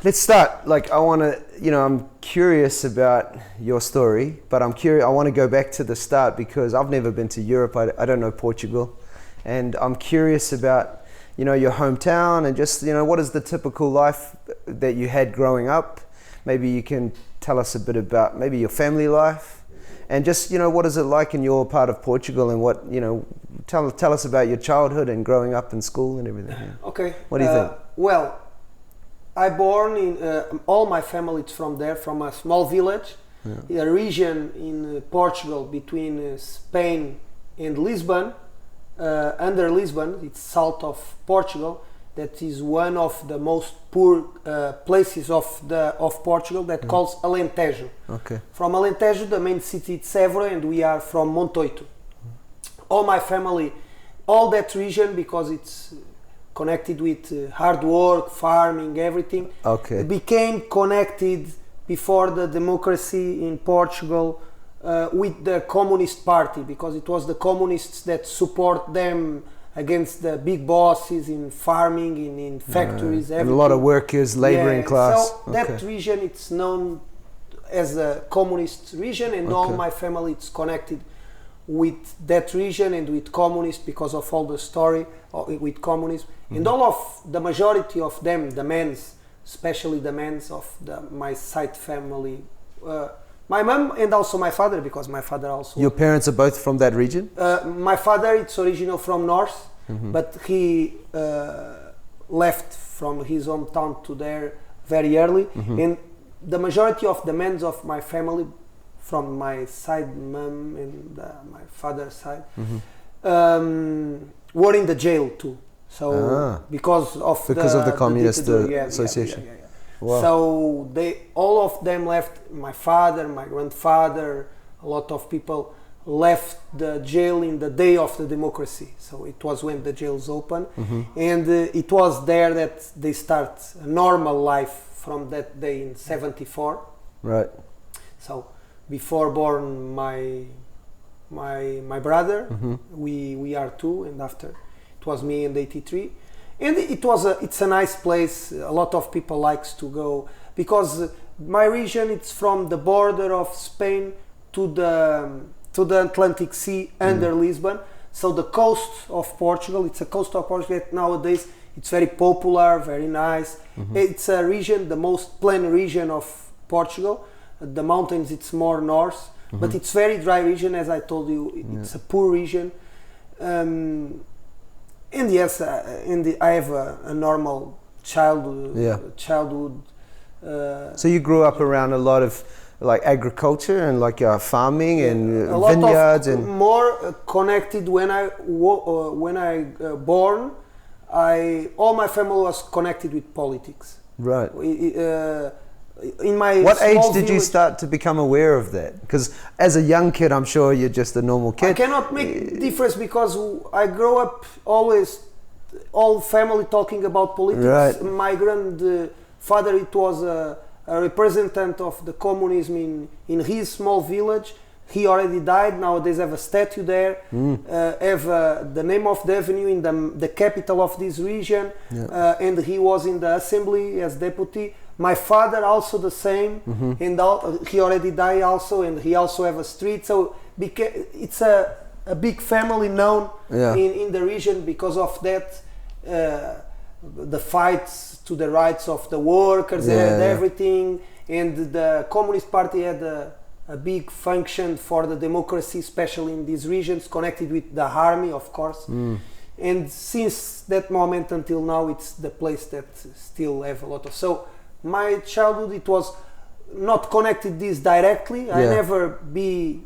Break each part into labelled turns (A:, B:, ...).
A: let's start. Like, I want to, I'm curious about your story, but I want to go back to the start because I've never been to Europe. I don't know Portugal. And I'm curious about, your hometown and just, what is the typical life that you had growing up? Maybe you can tell us a bit about maybe your family life and just, what is it like in your part of Portugal and what, tell us about your childhood and growing up in school and everything. Yeah.
B: Okay.
A: What do you think?
B: Well, I born in, all my family is from there, from a small village, a region in Portugal between Spain and Lisbon. Under Lisbon, it's south of Portugal. That is one of the most poor places of Portugal that calls Alentejo.
A: Okay.
B: From Alentejo, the main city is Évora, and we are from Montoito. All my family, all that region, because it's connected with hard work, farming, everything, became connected before the democracy in Portugal with the Communist Party, because it was the communists that support them against the big bosses in farming, in factories, everything.
A: And a lot of workers, laboring class.
B: So that region, it's known as a communist region, and all my family is connected with that region and with communists because of all the story with communism. And all of the majority of them, the men's, especially the men's of my side family, my mom and also my father, because my father also...
A: Your parents are both from that region?
B: My father, it's original from north, but he left from his hometown to there very early. And the majority of the men of my family, from my side mom and my father's side, were in the jail too. So because of
A: the communist association.
B: Yeah.
A: Wow.
B: So all of them left. My father, my grandfather, a lot of people left the jail in the day of the democracy. So it was when the jails opened, and it was there that they start a normal life from that day in '74.
A: Right.
B: So before born my brother, we are two, and after it was me in '83. And it's a nice place. A lot of people likes to go because my region, it's from the border of Spain to the Atlantic Sea under Lisbon. So the coast of Portugal, it's a coast of Portugal that nowadays it's very popular, very nice. It's a region, the most plain region of Portugal. The mountains, it's more north, but it's very dry region, as I told you. It's a poor region. And yes, I have a normal childhood.
A: So you grew up around a lot of like agriculture and like farming and
B: a lot
A: vineyards
B: of
A: and
B: more connected when I born. All my family was connected with politics.
A: Right.
B: In my
A: what age did
B: village,
A: you start to become aware of that? Because as a young kid, I'm sure you're just a normal kid.
B: I cannot make difference because I grew up always all family talking about politics.
A: Right.
B: My grandfather, it was a representative of the communism in his small village. He already died. Nowadays I have a statue there. Have the name of the avenue in the capital of this region. And he was in the assembly as deputy. My father also the same, and he already died also, and he also have a street. So it's a big family known in the region because of that, the fights to the rights of the workers and everything. And the Communist Party had a big function for the democracy, especially in these regions, connected with the army, of course. And since that moment until now, it's the place that still have a lot of... So my childhood, it was not connected this directly. I never be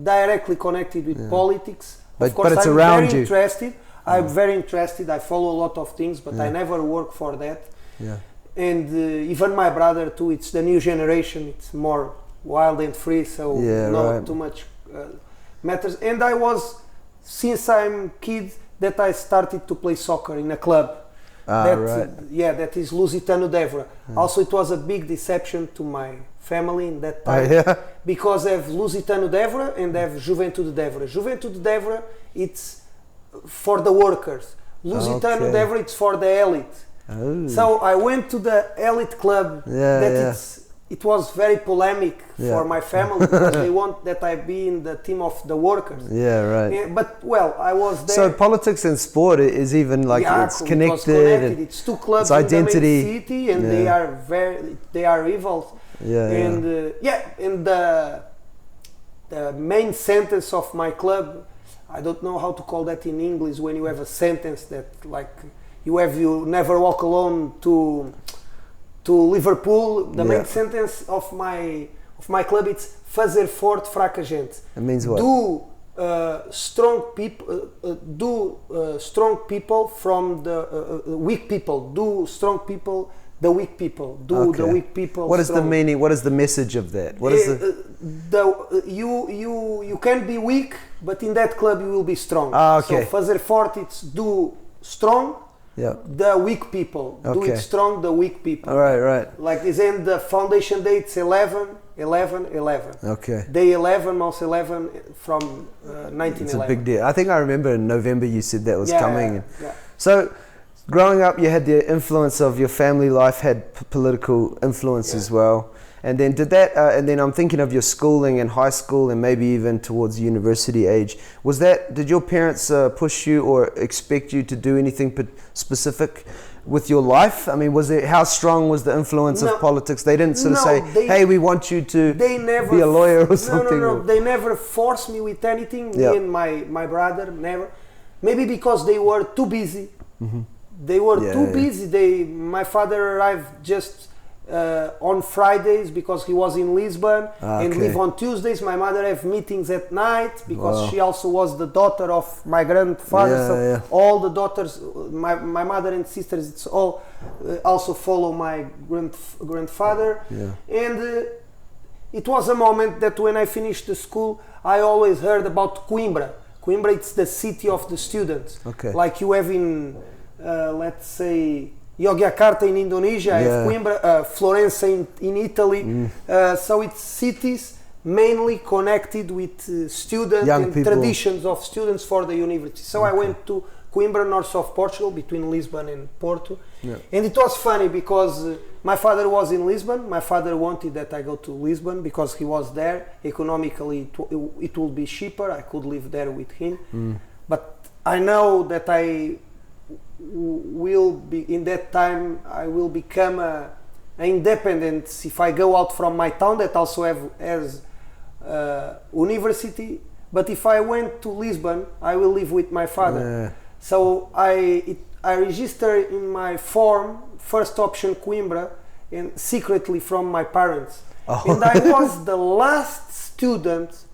B: directly connected with politics. Of course,
A: but it's
B: I'm
A: around
B: very
A: you.
B: interested. I'm very interested. I follow a lot of things, but I never work for that. And even my brother too. It's the new generation. It's more wild and free, so not too much matters. And I was, since I'm kid, that I started to play soccer in a club. That is Lusitano de Évora. Also, it was a big deception to my family in that time because I have Lusitano de Évora and I have Juventude de Évora. Juventude de Évora, it's for the workers. Lusitano de Évora, it's for the elite.
A: Oh.
B: So I went to the elite club. It was very polemic for my family because they want that I be in the team of the workers.
A: Yeah, right.
B: Yeah, but well, I was there.
A: So politics and sport is even like it's connected. And
B: it's two clubs
A: it's identity.
B: in the main city, and they are rivals. And the main sentence of my club, I don't know how to call that in English when you have a sentence that like you never walk alone to Liverpool. The main sentence of my club, it's fazer forte fraca gente.
A: It means what?
B: Strong people from the weak people. Do strong people the weak people. Do the weak people.
A: What is the meaning? What is the message of that? What is
B: you can be weak, but in that club you will be strong.
A: Okay.
B: So fazer forte, it's do strong.
A: Yeah.
B: The weak people. Do it strong, the weak people.
A: Right.
B: Like this, and the foundation day, it's 11.
A: Okay.
B: Day 11, month 11 from 1911.
A: It's a big deal. I think I remember in November you said that was coming.
B: Yeah.
A: So, growing up, you had the influence of your family life, had political influence as well. And then and then I'm thinking of your schooling in high school and maybe even towards university age. Did your parents push you or expect you to do anything specific with your life? I mean, how strong was the influence of politics? They didn't sort of say, hey, we want you to be a lawyer or something?
B: No. They never forced me with anything, me and my brother, never. Maybe because they were too busy.
A: Mm-hmm.
B: They were too busy. My father arrived just on Fridays because he was in Lisbon and leave on Tuesdays. My mother have meetings at night because she also was the daughter of my grandfather. All the daughters, my mother and sisters, it's all also follow my grandfather. And it was a moment that when I finished the school, I always heard about Coimbra. Coimbra, it's the city of the students. Like you have in let's say Yogyakarta in Indonesia, Coimbra, Florence in Italy. So it's cities mainly connected with students and
A: people.
B: Traditions of students for the university. So I went to Coimbra, north of Portugal, between Lisbon and Porto. And it was funny because my father was in Lisbon. My father wanted that I go to Lisbon because he was there. Economically, it would be cheaper. I could live there with him. But I know that I will be in that time. I will become an independent if I go out from my town that also has university. But if I went to Lisbon, I will live with my father. So I registered in my form first option Coimbra and secretly from my parents. And I was the last student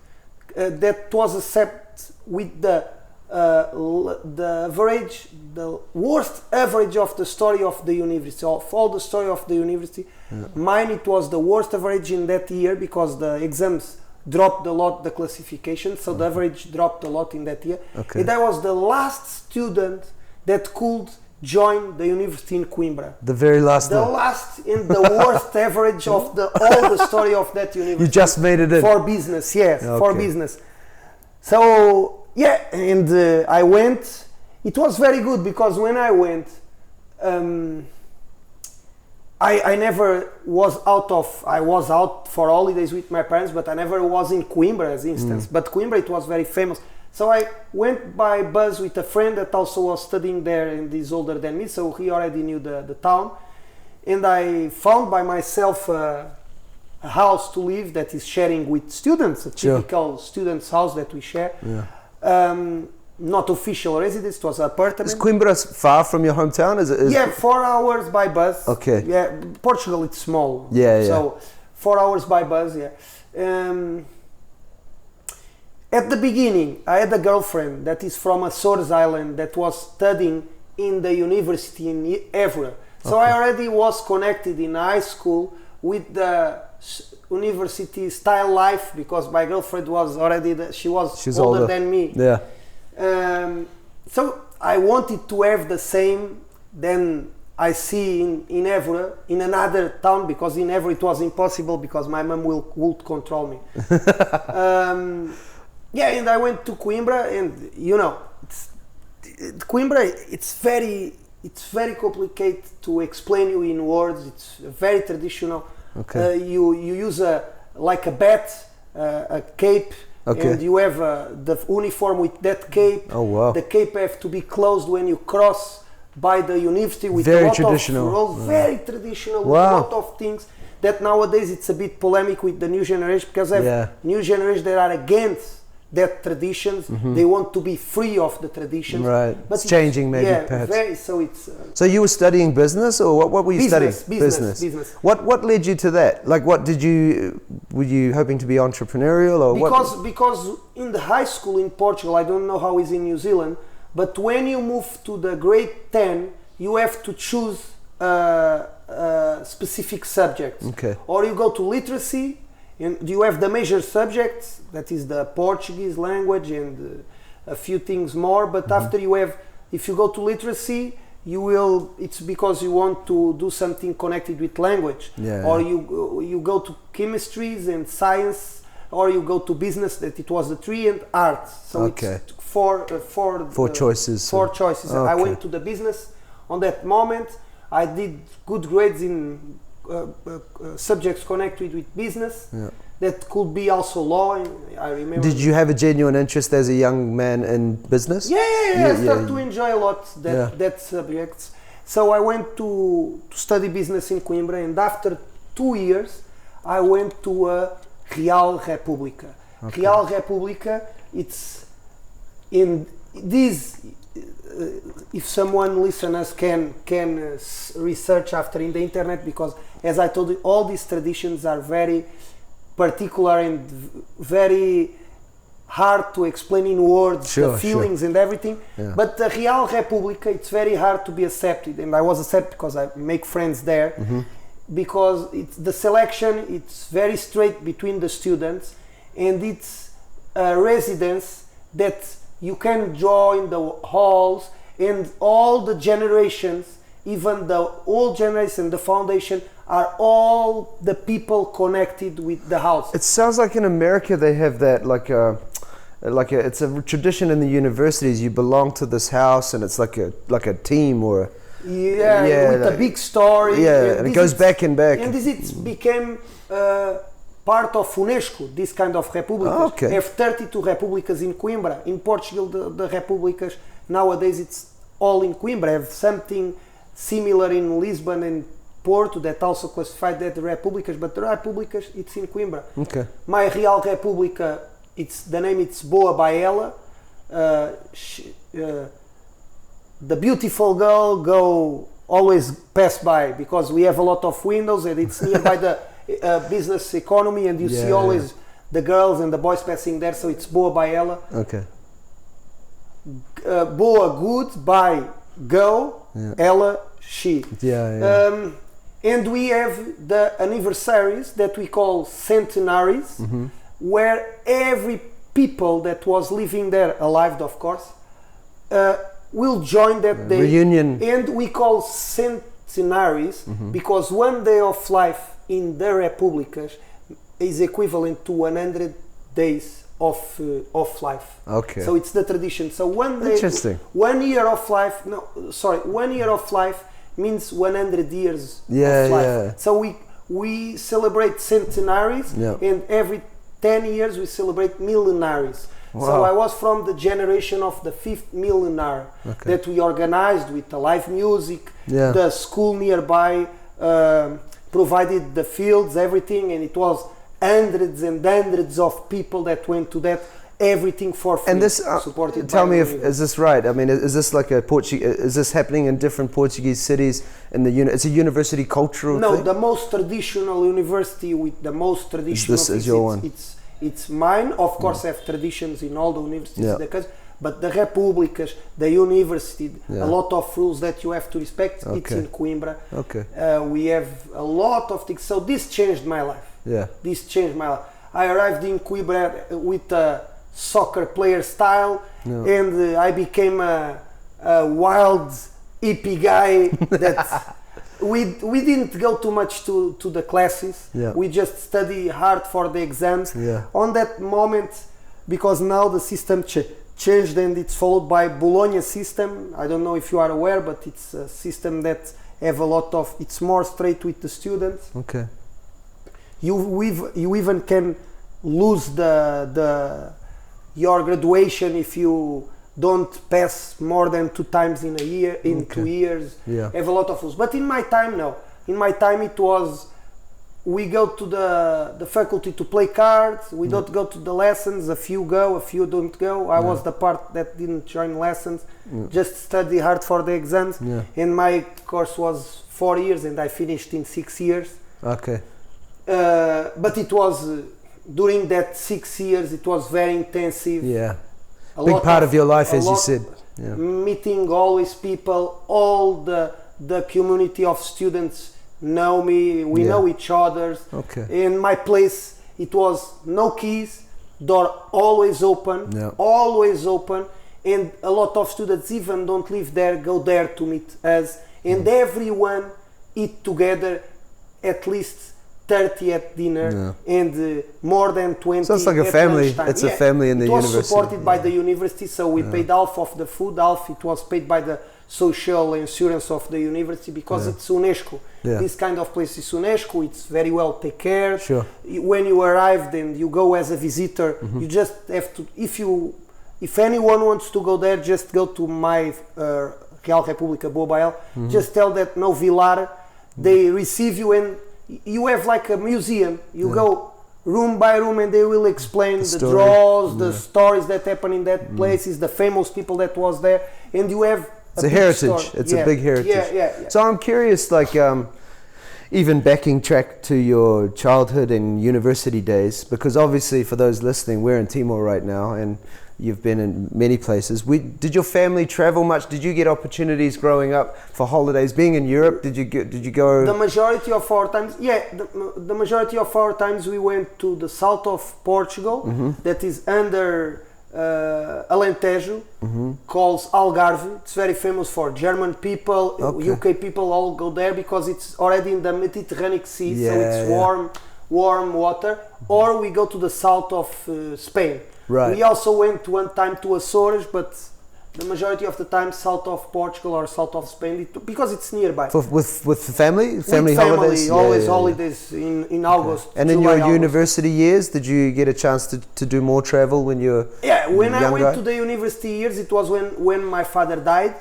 B: that was accepted with the average, the worst average of the story of the university, of all the story of the university. Mine, it was the worst average in that year because the exams dropped a lot, the classification, so the average dropped a lot in that year. And I was the last student that could join the university in Coimbra.
A: The very last one.
B: The last and the worst average of all the story of that university.
A: You just made it in.
B: For business, yes, for business. So and I went. It was very good because when I went, I never was I was out for holidays with my parents, but I never was in Coimbra, as instance. But Coimbra, it was very famous. So I went by bus with a friend that also was studying there and is older than me, so he already knew the town. And I found by myself a house to live that is sharing with students, a typical student's house that we share. Not official residence, it was an apartment.
A: Is Coimbra far from your hometown?
B: Yeah, 4 hours by bus.
A: Okay.
B: Yeah, Portugal, it's small.
A: So
B: 4 hours by bus, At the beginning, I had a girlfriend that is from Azores Island that was studying in the university in Évora. So I already was connected in high school with the university style life because my girlfriend was already, she was older than me. So I wanted to have the same than I see in Évora, in another town, because in Évora it was impossible because my mom would control me. And I went to Coimbra, and Coimbra, it's very it's very complicated to explain you in words. It's very traditional.
A: Okay.
B: You use like a bat, a cape,
A: Okay.
B: and you have the uniform with that cape.
A: Oh wow.
B: The cape have to be closed when you cross by the university with
A: Very
B: a lot
A: traditional.
B: of rules. Very traditional.
A: Wow.
B: With a lot of things that nowadays it's a bit polemic with the new generation, because I have new generation that are against that traditions. They want to be free of the traditions.
A: Right. But it's changing maybe, perhaps.
B: So it's
A: So you were studying business, or what were you studying?
B: Business.
A: What led you to that? Like, were you hoping to be entrepreneurial, or what?
B: Because in the high school in Portugal, I don't know how it's in New Zealand, but when you move to the grade 10, you have to choose specific subjects.
A: Okay.
B: Or you go to literacy, and you have the major subjects, that is the Portuguese language and a few things more, but after you have, if you go to literacy, it's because you want to do something connected with language. Or you go to chemistries and science, or you go to business, that it was the 3, and arts. So it's four choices.
A: Okay.
B: I went to the business on that moment. I did good grades in subjects connected with business. That could be also law. I remember.
A: Did you have a genuine interest as a young man in business?
B: I started to enjoy a lot that subjects. So I went to study business in Coimbra, and after 2 years, I went to Real República. Okay. Real República, it's in this. If someone listeners can research after in the internet, because as I told you, all these traditions are very particular and very hard to explain in words, the feelings and everything. But the Real República, it's very hard to be accepted, and I was accepted because I make friends there. Because it's the selection, it's very straight between the students, and it's a residence that you can join the halls, and all the generations, even the old generation, the foundation, are all the people connected with the house.
A: It sounds like in America they have that it's a tradition in the universities. You belong to this house, and it's like a team or
B: with a big story.
A: And it goes back and back.
B: And this became part of UNESCO, this kind of repúblicas.
A: Okay.
B: Have 32 repúblicas in Coimbra. In Portugal, the repúblicas nowadays it's all in Coimbra. Have something similar in Lisbon and Porto that also classified that repúblicas, but the repúblicas it's in Coimbra.
A: Okay.
B: My Real República, the name it's Boa Baela. The beautiful girl always pass by, because we have a lot of windows and it's nearby the business economy, and you see always the girls and the boys passing there, so it's Boa Baela.
A: Okay.
B: Boa good, by girl, ela, she. And we have the anniversaries that we call centenaries, where every people that was living there, alive of course, will join that day.
A: Reunion.
B: And we call centenaries because one day of life in the repúblicas is equivalent to 100 days of life.
A: Okay.
B: So it's the tradition. So one day,
A: interesting.
B: 1 year of life. 1 year of life means 100 years of life. So we celebrate centenaries, and every 10 years we celebrate millenaries. Wow. So I was from the generation of the 5th millenary that we organized with the live music, the school nearby provided the fields, everything, and it was hundreds and hundreds of people that went to that, everything for free.
A: And this, tell me if is this right? I mean, is this like is this happening in different Portuguese cities? It's a university cultural thing?
B: No, the most traditional university with the most traditional.
A: This is your one.
B: It's mine. Of course, I have traditions in all the universities in the country, but the repúblicas, the university, a lot of rules that you have to respect. It's in Coimbra.
A: Okay.
B: We have a lot of things. So this changed my life. This changed my life. I arrived in Coimbra with a soccer player style, and I became a wild hippie guy that we didn't go too much to the classes. We just study hard for the exams. On that moment, because now the system changed and it's followed by Bologna system. I don't know if you are aware, but it's a system that have a lot of, it's more straight with the students.
A: Okay.
B: You even can lose your graduation if you don't pass more than 2 times in a year, in 2 years.
A: Yeah.
B: Have a lot of rules. But in my time, no. In my time it was, we go to the faculty to play cards, we don't go to the lessons, a few go, a few don't go. I was the part that didn't join lessons, just study hard for the exams. And my course was 4 years and I finished in 6 years.
A: Okay.
B: But it was, during that 6 years, it was very intensive.
A: Yeah. Big part of your life, as you said. Yeah.
B: Meeting always people, all the community of students know me, we know each other.
A: Okay.
B: In my place, it was no keys, door always open, and a lot of students even don't live there, go there to meet us, and everyone eat together, at least 30 at dinner, and more than 20.
A: So it's like a family.
B: Lunchtime.
A: It's a family in the university.
B: It was supported by the university, so we paid half of the food, half it was paid by the social insurance of the university, because it's UNESCO. This kind of place is UNESCO. It's very well taken care.
A: Sure.
B: When you arrive and you go as a visitor, you just have to. If anyone wants to go there, just go to my Real República Boa Bael. Just tell that no Vilar. They receive you and you have like a museum. You go room by room and they will explain the draws, the stories that happen in that places, the famous people that was there, and you have.
A: It's a heritage. It's a big heritage. So I'm curious, like, even backing track to your childhood and university days, because obviously for those listening, we're in Timor right now, and you've been in many places. Did your family travel much? Did you get opportunities growing up for holidays? Being in Europe, did you go?
B: The majority of our times, the majority of our times we went to the south of Portugal, that is under Alentejo, called Algarve. It's very famous for German people, UK people all go there because it's already in the Mediterranean Sea, so it's warm water. Or we go to the south of Spain. Right. We also went one time to Azores, but the majority of the time south of Portugal or south of Spain, because it's nearby.
A: With family? Family holidays?
B: Always holidays in August.
A: And in your university years, did you get a chance to do more travel when you were
B: when
A: younger?
B: I went to the university years, it was when my father died.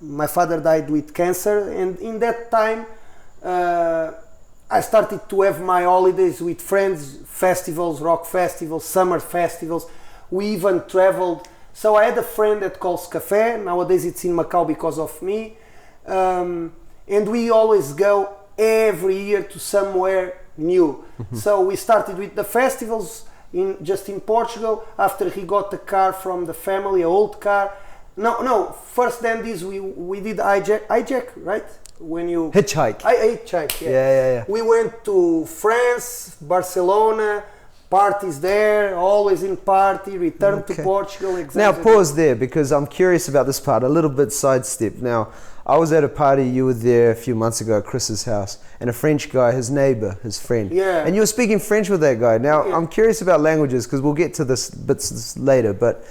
B: My father died with cancer, and in that time I started to have my holidays with friends, festivals, rock festivals, summer festivals. We even traveled. So I had a friend that calls Café. Nowadays it's in Macau because of me. And we always go every year to somewhere new. So we started with the festivals just in Portugal. After he got a car from the family, an old car. No. First then we did hijack, right? When you
A: hitchhike.
B: Hitchhike. Yeah. We went to France, Barcelona. Parties there, always in party, return to Portugal.
A: Now pause there, because I'm curious about this part, a little bit sidestep. Now, I was at a party, you were there a few months ago at Chris's house, and a French guy, his neighbor, his friend.
B: Yeah.
A: And you were speaking French with that guy. Now, I'm curious about languages, because we'll get to this bits later, but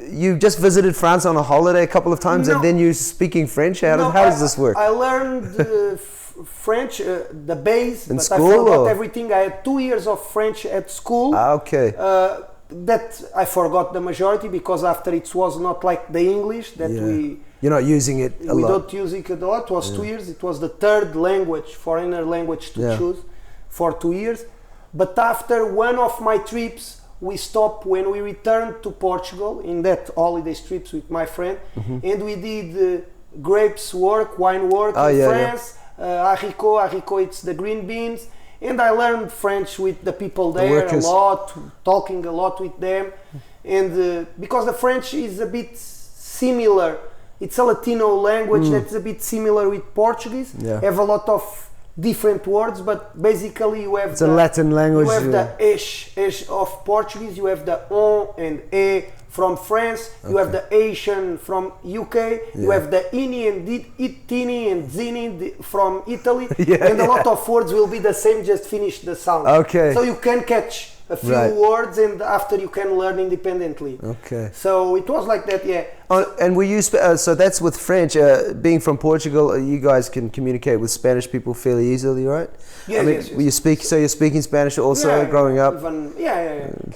A: you just visited France on a holiday a couple of times, and then you're speaking French? How does this work?
B: I learned French, the base,
A: in
B: but
A: school,
B: I forgot everything. I had 2 years of French at school. That I forgot the majority, because after it was not like the English that
A: you're not using it a lot.
B: We don't use it a lot. It was 2 years. It was the third language, foreigner language to choose for 2 years. But after one of my trips, we stopped when we returned to Portugal in that holiday trips with my friend, and we did grapes work, wine work in France. Haricot, it's the green beans, and I learned French with the people there a lot, talking a lot with them, and because the French is a bit similar, it's a Latino language that's a bit similar with Portuguese. Have a lot of different words, but basically you have
A: a Latin language.
B: You have the esh of Portuguese, you have the on and e from France, you have the Asian from UK, you have the ini and itini and zini from Italy, and a lot of words will be the same, just finish the sound. So you can catch a few words, and after you can learn independently.
A: Okay.
B: So it was like that, yeah.
A: And we use so that's with French. Being from Portugal, you guys can communicate with Spanish people fairly easily, right?
B: Yes,
A: I mean,
B: yes.
A: you speak. So you're speaking Spanish also growing up.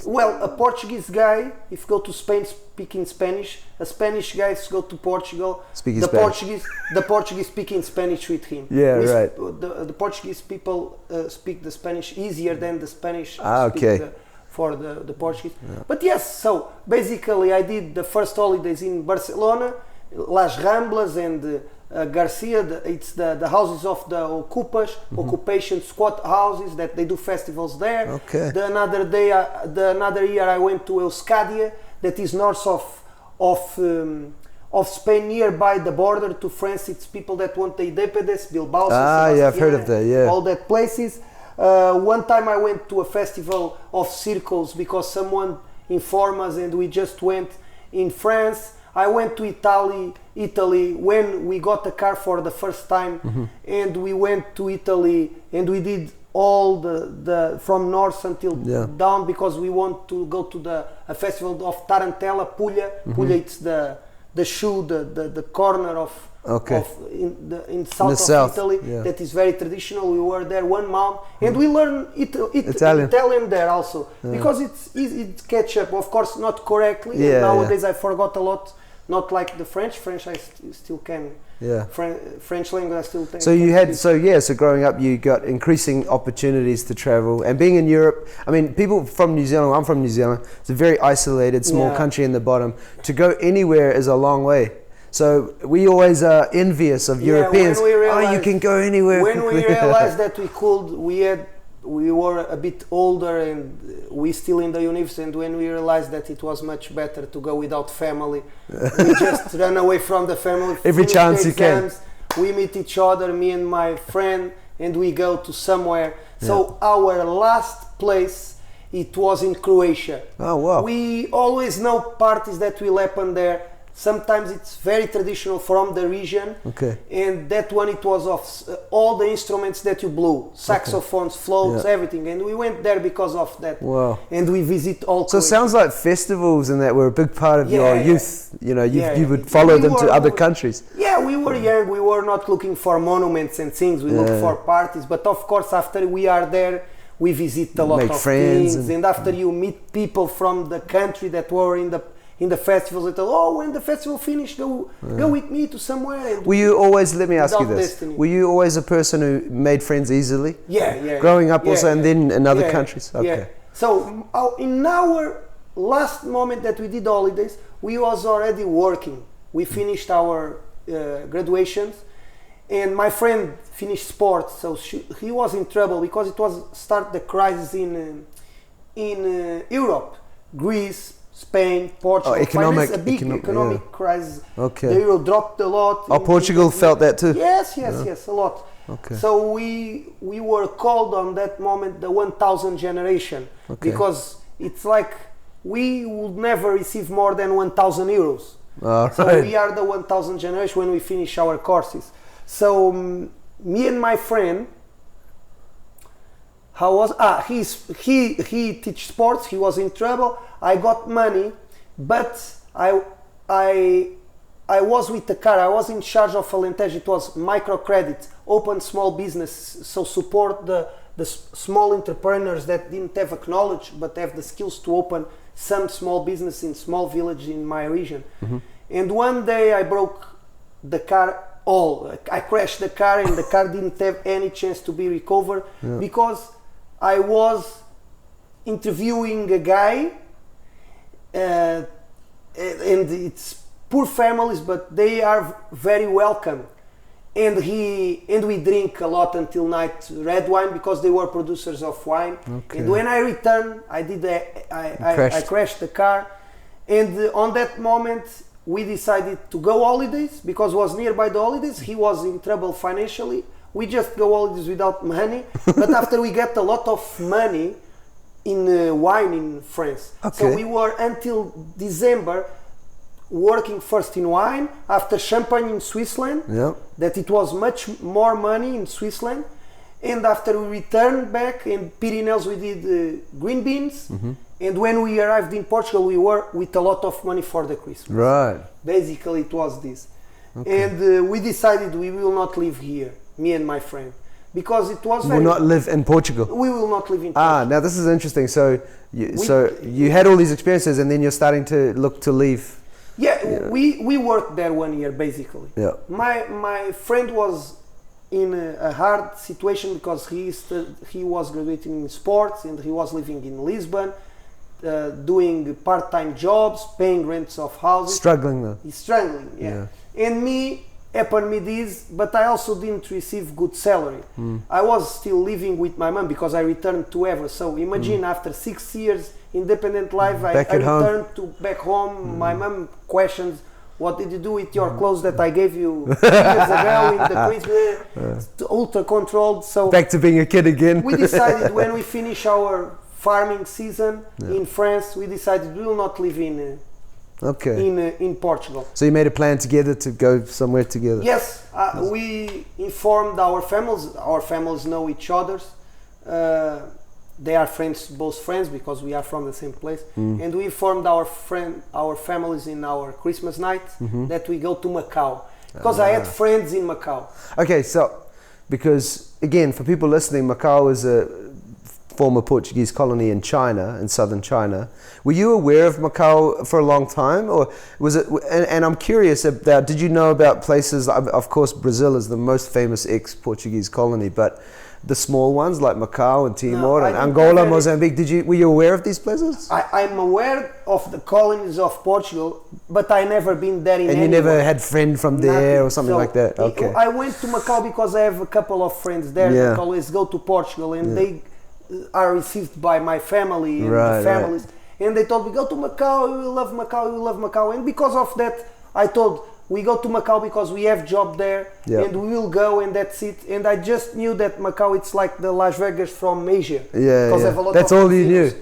B: Well, a Portuguese guy, if you go to Spain speaking Spanish, a Spanish guy go to Portugal,
A: speaking
B: the
A: Spanish.
B: the Portuguese speaking Spanish with him.
A: Yeah, right.
B: The Portuguese people speak the Spanish easier than the Spanish for the Portuguese.
A: Yeah.
B: But yes, so basically I did the first holidays in Barcelona, Las Ramblas and Garcia. It's the houses of the Ocupas, occupation squat houses that they do festivals there.
A: Okay.
B: Another year I went to Euskadia, that is north of Spain, nearby the border to France. It's people that want the independence, Bilbao,
A: yeah, I've heard of that, yeah.
B: all that places. One time I went to a festival of circles because someone informed us, and we just went in France. I went to Italy when we got a car for the first time, and we went to Italy and we did all the from north until down, because we want to go to a festival of Tarantella, Puglia. Puglia, it's the corner of in south of Italy, that is very traditional. We were there 1 month and we learned Italian there also, because it's easy to catch up. Of course, not correctly. Nowadays I forgot a lot. Not like the French. French I still can. French language I still think.
A: So you had so growing up you got increasing opportunities to travel, and being in Europe. I mean, people from New Zealand. I'm from New Zealand. It's a very isolated, small country in the bottom. To go anywhere is a long way. So we always are envious of Europeans. You can go anywhere.
B: When we realized that we were a bit older and we still in the university, and when we realized that it was much better to go without family, we just run away from the family.
A: Every chance you can.
B: We meet each other, me and my friend, and we go to somewhere. So our last place, it was in Croatia.
A: Oh wow.
B: We always know parties that will happen there. Sometimes it's very traditional from the region, and that one it was of all the instruments that you blew, saxophones, flutes, everything, and we went there because of that.
A: Wow.
B: And we visit all.
A: So it sounds like festivals and that were a big part of your youth. You know, you would follow them to other countries.
B: Yeah, we were young. We were not looking for monuments and things. We looked for parties. But of course, after we are there, we visit a lot of things, and after you meet people from the country that were in the festivals, they tell, when the festival finished, go with me to somewhere.
A: Were you always, let me ask you this, were you always a person who made friends easily?
B: Yeah.
A: Growing up also, and then in other countries? Okay.
B: Yeah. So in our last moment that we did holidays, we was already working. We finished our graduations, and my friend finished sports, so he was in trouble because it was start the crisis in Europe, Greece, Spain, Portugal. A big economic crisis.
A: Okay.
B: The euro dropped a lot.
A: Portugal felt that too?
B: Yes, a lot.
A: Okay.
B: So we were called on that moment the 1000 generation, because it's like we would never receive more than 1000 euros. So we are the 1000 generation when we finish our courses. So me and my friend, he teach sports. He was in trouble. I got money, but I was with the car. I was in charge of Alentejo. It was microcredit, open small business, so support the small entrepreneurs that didn't have a knowledge but have the skills to open some small business in small village in my region. And one day I broke the car. I crashed the car, and the car didn't have any chance to be recovered because I was interviewing a guy, and it's poor families, but they are very welcome. And we drink a lot until night, red wine, because they were producers of wine. Okay. And when I returned, I crashed the car, and on that moment we decided to go holidays because it was nearby the holidays. He was in trouble financially. We just go holidays without money, but after we get a lot of money in wine in France. Okay. So we were until December working first in wine, after champagne in Switzerland, that it was much more money in Switzerland, And after we returned back in Pyrenees, we did green beans. And when we arrived in Portugal, we were with a lot of money for the Christmas.
A: Right.
B: Basically, it was this. And we decided we will not live here, me and my friend, because it was
A: Will not live in Portugal.
B: We will not live in Portugal.
A: Now this is interesting. So you had all these experiences, and then you're starting to look to leave.
B: Yeah, we worked there 1 year basically.
A: Yeah.
B: My friend was in a hard situation because he was graduating in sports and he was living in Lisbon, doing part-time jobs, paying rents of houses.
A: Struggling though.
B: He's struggling, yeah. And me, happened me this, but I also didn't receive good salary. I was still living with my mom because I returned to Ever. So imagine after 6 years independent life, I returned back home. My mom questions, what did you do with your clothes that I gave you 2 years ago in the Christmas? Ultra controlled. So
A: back to being a kid again.
B: We decided when we finish our farming season in France, we decided we will not live in Portugal.
A: So you made a plan together to go somewhere together?
B: Yes, we informed our families. Our families know each other. They are friends, both friends, because we are from the same place. And we informed our families in our Christmas night that we go to Macau, because I had friends in Macau.
A: Okay, so because again, for people listening, Macau is a former Portuguese colony in China, in southern China. Were you aware of Macau for a long time, or was it? And I'm curious about. Did you know about places? Of course, Brazil is the most famous ex-Portuguese colony, but the small ones like Macau and Timor and Angola, Mozambique. Were you aware of these places?
B: I'm aware of the colonies of Portugal, but I never been there in.
A: And you never had friend from there or something like that. Okay.
B: I went to Macau because I have a couple of friends there that always go to Portugal, and they are received by my family and the families, and they told me, go to Macau, you will love Macau, you will love Macau. And because of that, I told, we go to Macau because we have job there, and we will go, and that's it. And I just knew that Macau, it's like the Las Vegas from Asia.
A: That's all you knew.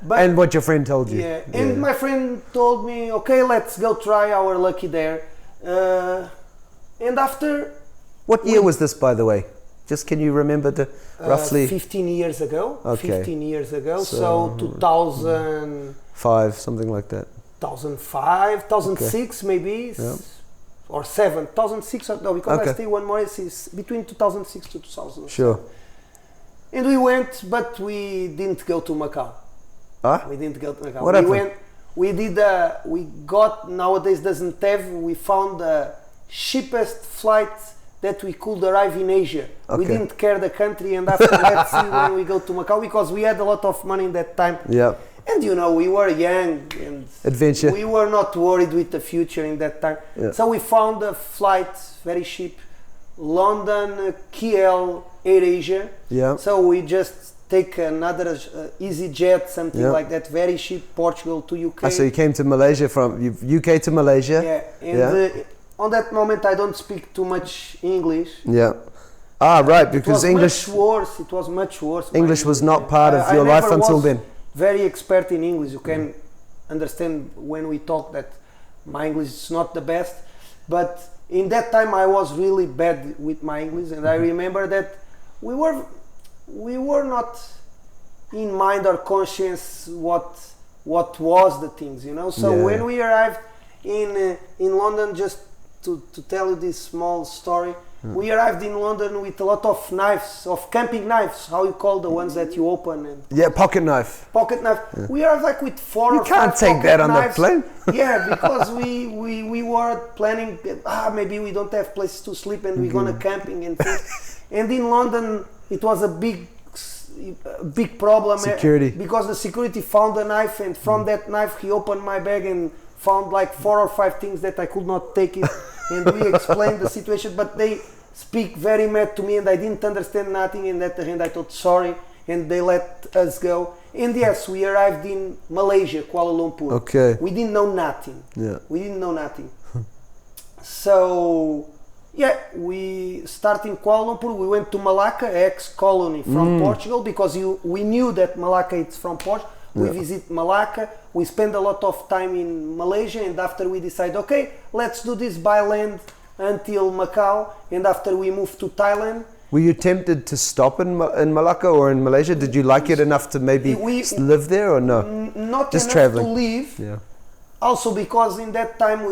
A: But, and what your friend told you.
B: And my friend told me, okay, let's go try our lucky there. And after...
A: What year was this, by the way? Just can you remember the roughly
B: 15 years ago.
A: Okay.
B: 15 years ago. So 2005,
A: something like that.
B: 2005, 2006 maybe, or 7, 2006 or no, because I stay 1 more. It's between 2006 to 2007.
A: Sure.
B: And we went, but we didn't go to Macau. We didn't go to Macau.
A: What happened?
B: We got, nowadays doesn't have, we found the cheapest flight that we could arrive in Asia. We didn't care the country, and after let's see when we go to Macau, because we had a lot of money in that time.
A: Yeah.
B: And you know, we were young and
A: adventure.
B: We were not worried with the future in that time. So we found a flight very cheap, London, KL, AirAsia. So we just take another EasyJet, something like that, very cheap, Portugal to UK.
A: So you came to Malaysia from UK to Malaysia.
B: On that moment, I don't speak too much English.
A: Right, because English...
B: It was much worse.
A: English was not part of your life until then.
B: Very expert in English. You can understand when we talk that my English is not the best. But in that time, I was really bad with my English. And I remember that we were not in mind or conscience what was the things, you know. So when we arrived in London, just to tell you this small story, we arrived in London with a lot of knives, of camping knives, how you call the ones that you open. And
A: pocket knife.
B: Pocket knife. We arrived like with 4 or 5
A: You can't take that on the plane.
B: Because we were planning, maybe we don't have places to sleep and we're gonna camping and things. And in London, it was a big problem.
A: Security.
B: Because the security found a knife, and from that knife he opened my bag and found like 4 or 5 things that I could not take it. And we explained the situation, but they speak very mad to me, and I didn't understand nothing. And at the end I thought sorry, and they let us go. And yes, we arrived in Malaysia, Kuala Lumpur. We didn't know nothing. We didn't know nothing. So we start in Kuala Lumpur. We went to Malacca, ex-colony from Portugal, because we knew that Malacca is from Portugal. We visit Malacca. We spend a lot of time in Malaysia, and after we decide, okay, let's do this by land until Macau, and after we move to Thailand,
A: Were you tempted to stop in Malacca or in Malaysia? Did you like it enough to maybe live there or no?
B: Not
A: just
B: enough
A: traveling
B: to live.
A: Yeah.
B: Also because in that time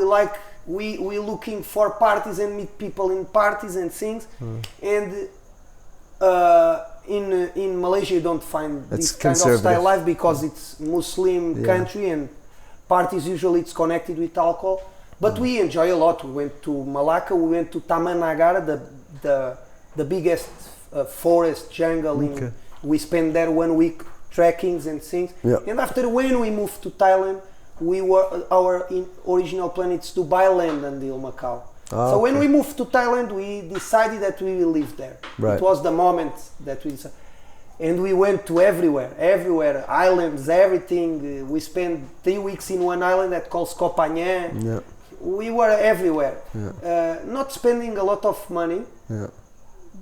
B: we looking for parties and meet people in parties and things, and in Malaysia you don't find this kind of style life because it's Muslim country and parties usually it's connected with alcohol. But we enjoy a lot. We went to Malacca, we went to Taman Negara, the biggest forest jungle. We spent there 1 week trekkings and things.
A: Yeah.
B: And after when we moved to Thailand, our original plan is to buy land until Macau. So when we moved to Thailand, we decided that we will live there.
A: Right.
B: It was the moment that we decided. And we went to everywhere, islands, everything. We spent 3 weeks in one island that called Copanhã.
A: Yeah.
B: We were everywhere.
A: Yeah.
B: Not spending a lot of money,
A: yeah.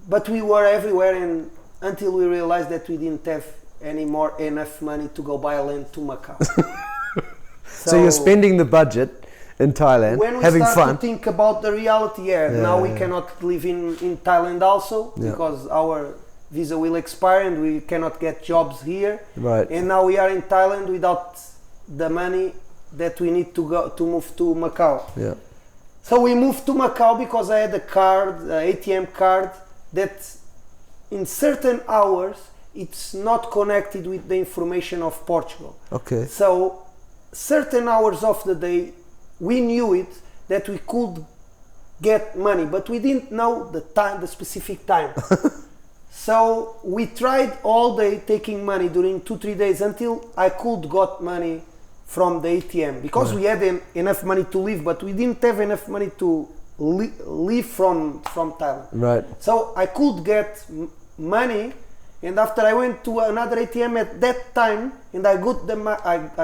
B: but we were everywhere, and until we realized that we didn't have enough money to go buy land to Macau.
A: So you're spending the budget in Thailand, having fun.
B: When we start to think about the reality, now we cannot live in Thailand also because our visa will expire and we cannot get jobs here.
A: Right.
B: And now we are in Thailand without the money that we need to move to Macau.
A: Yeah.
B: So we moved to Macau because I had a card, ATM card, that in certain hours it's not connected with the information of Portugal.
A: Okay.
B: So certain hours of the day we knew it that we could get money, but we didn't know the specific time. So we tried all day taking money during 2-3 days until I could got money from the ATM because we had enough money to live, but we didn't have enough money to live from Thailand.
A: Right.
B: So I could get money, and after I went to another ATM at that time, and I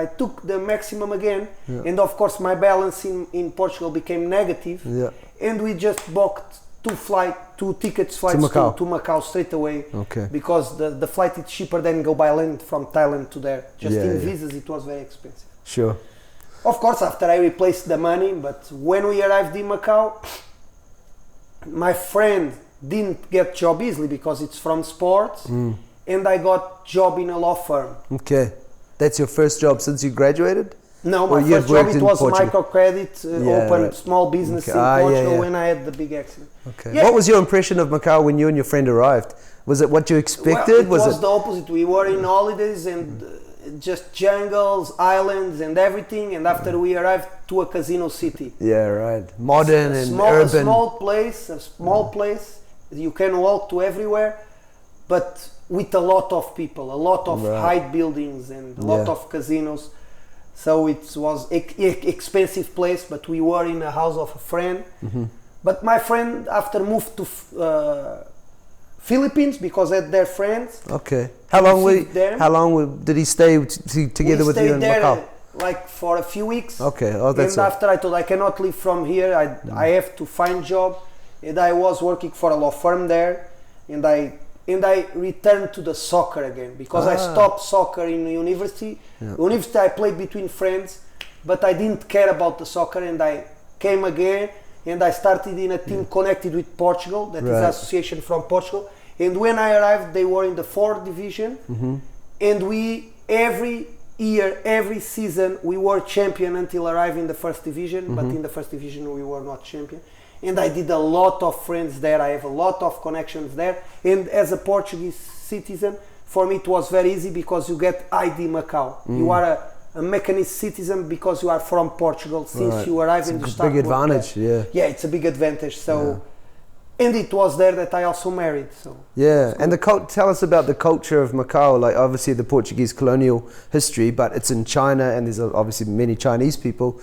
B: took the maximum again, and of course my balance in Portugal became negative, and we just booked two tickets flights to Macau straight away, because the flight is cheaper than go by land from Thailand to there. Just in visas it was very expensive.
A: Sure.
B: Of course, after I replaced the money, but when we arrived in Macau, my friend didn't get job easily because it's from sports, and I got job in a law firm. Okay,
A: that's your first job since you graduated?
B: No, my first job it was microcredit, open small business in Portugal when I had the big accident.
A: Okay. Yeah. What was your impression of Macau when you and your friend arrived? Was it what you expected?
B: Well, it was the opposite. We were in holidays and just jungles, islands and everything, and after we arrived to a casino city.
A: Yeah, right. Modern and urban.
B: A small place. You can walk to everywhere, but with a lot of people, a lot of high buildings and a lot of casinos. So it was expensive place, but we were in a house of a friend. But my friend after moved to Philippines because they had their friends.
A: Okay. How long did he stay together with you in Macau?
B: Like for a few weeks.
A: Okay. Oh, that's
B: and after I told I cannot live from here. I have to find job, and I was working for a law firm there, and I returned to the soccer again because I stopped soccer in university. University I played between friends, but I didn't care about the soccer, and I came again and I started in a team connected with Portugal, that is an association from Portugal. And when I arrived, they were in the 4th division, and we every year, every season, we were champion until arriving in the 1st division. But in the 1st division, we were not champion. And I did a lot of friends there. I have a lot of connections there. And as a Portuguese citizen, for me it was very easy because you get ID Macau. You are a Macanese citizen because you are from Portugal since you arrive and you start.
A: Big advantage,
B: yeah, it's a big advantage. So, and it was there that I also married. So
A: and tell us about the culture of Macau. Like obviously the Portuguese colonial history, but it's in China, and there's obviously many Chinese people.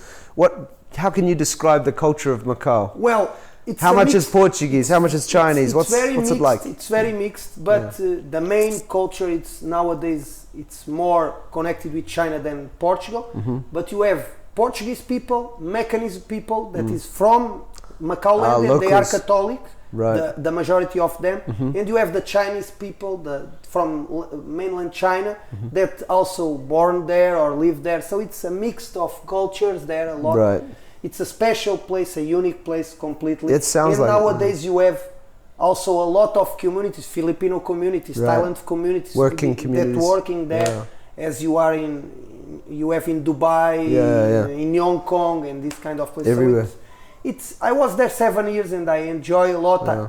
A: How can you describe the culture of Macau?
B: Well,
A: how much is Portuguese? How much is Chinese? What's it like?
B: It's very mixed, but the main culture, nowadays it's more connected with China than Portugal. But you have Portuguese people, Macanese people that is from Macau land, and they are Catholic. The majority of them, and you have the Chinese people from mainland China that also born there or live there. So it's a mix of cultures there. A lot. It's a special place, a unique place completely.
A: It sounds
B: and
A: like
B: nowadays you have also a lot of communities, Filipino communities,
A: Right.
B: Thailand communities,
A: Working
B: that
A: communities.
B: working there, as you are you have in Dubai, in Hong Kong, and this kind of places.
A: Everywhere.
B: So I was there 7 years, and I enjoy a lot.
A: Yeah.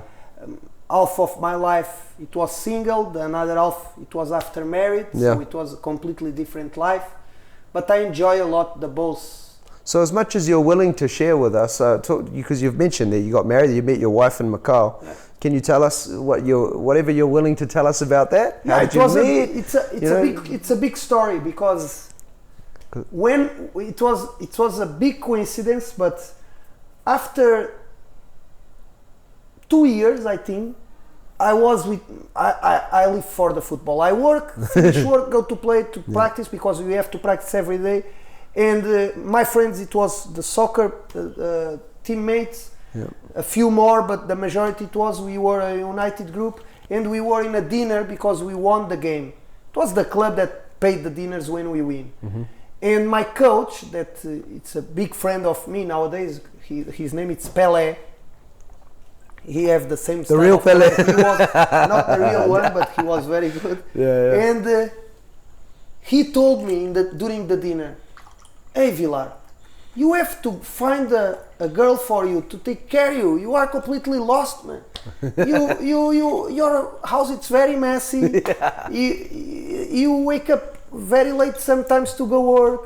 B: Half of my life it was single, the another half it was after married,
A: Yeah.
B: so it was a completely different life. But I enjoy a lot the both.
A: So as much as you're willing to share with us, because you've mentioned that you got married, you met your wife in Macau.
B: Yeah.
A: Can you tell us whatever you're willing to tell us about that?
B: Yeah,
A: How did you meet?
B: it's a big story, because when it was a big coincidence, but after 2 years, I think, I live for the football. I work, finish work, go to play, to practice, because we have to practice every day. And my friends, it was the soccer teammates, a few more, but the majority we were a united group, and we were in a dinner because we won the game. It was the club that paid the dinners when we win. Mm-hmm. And my coach, that it's a big friend of me nowadays, his name is Pelé. He have the same style.
A: The real Pelé.
B: He was not the real one, but he was very good.
A: Yeah.
B: And he told me during the dinner, "Hey Villar, you have to find a girl for you to take care of you. You are completely lost, man. Your house it's very messy.
A: Yeah.
B: You wake up very late sometimes to go work.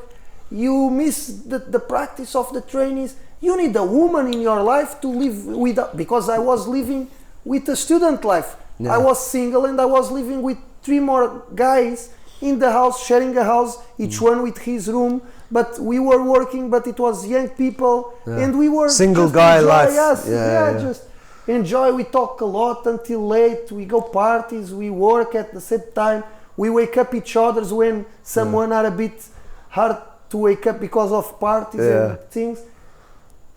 B: You miss the practice of the trainees. You need a woman in your life to live with." Because I was living with a student life.
A: Yeah.
B: I was single, and I was living with 3 more guys in the house, sharing a house, each one with his room. But we were working, but it was young people, and we were
A: single
B: just
A: guy
B: enjoy,
A: life.
B: Yes, just enjoy. We talk a lot until late. We go parties. We work at the same time. We wake up each other's when someone are a bit hard to wake up because of parties and things.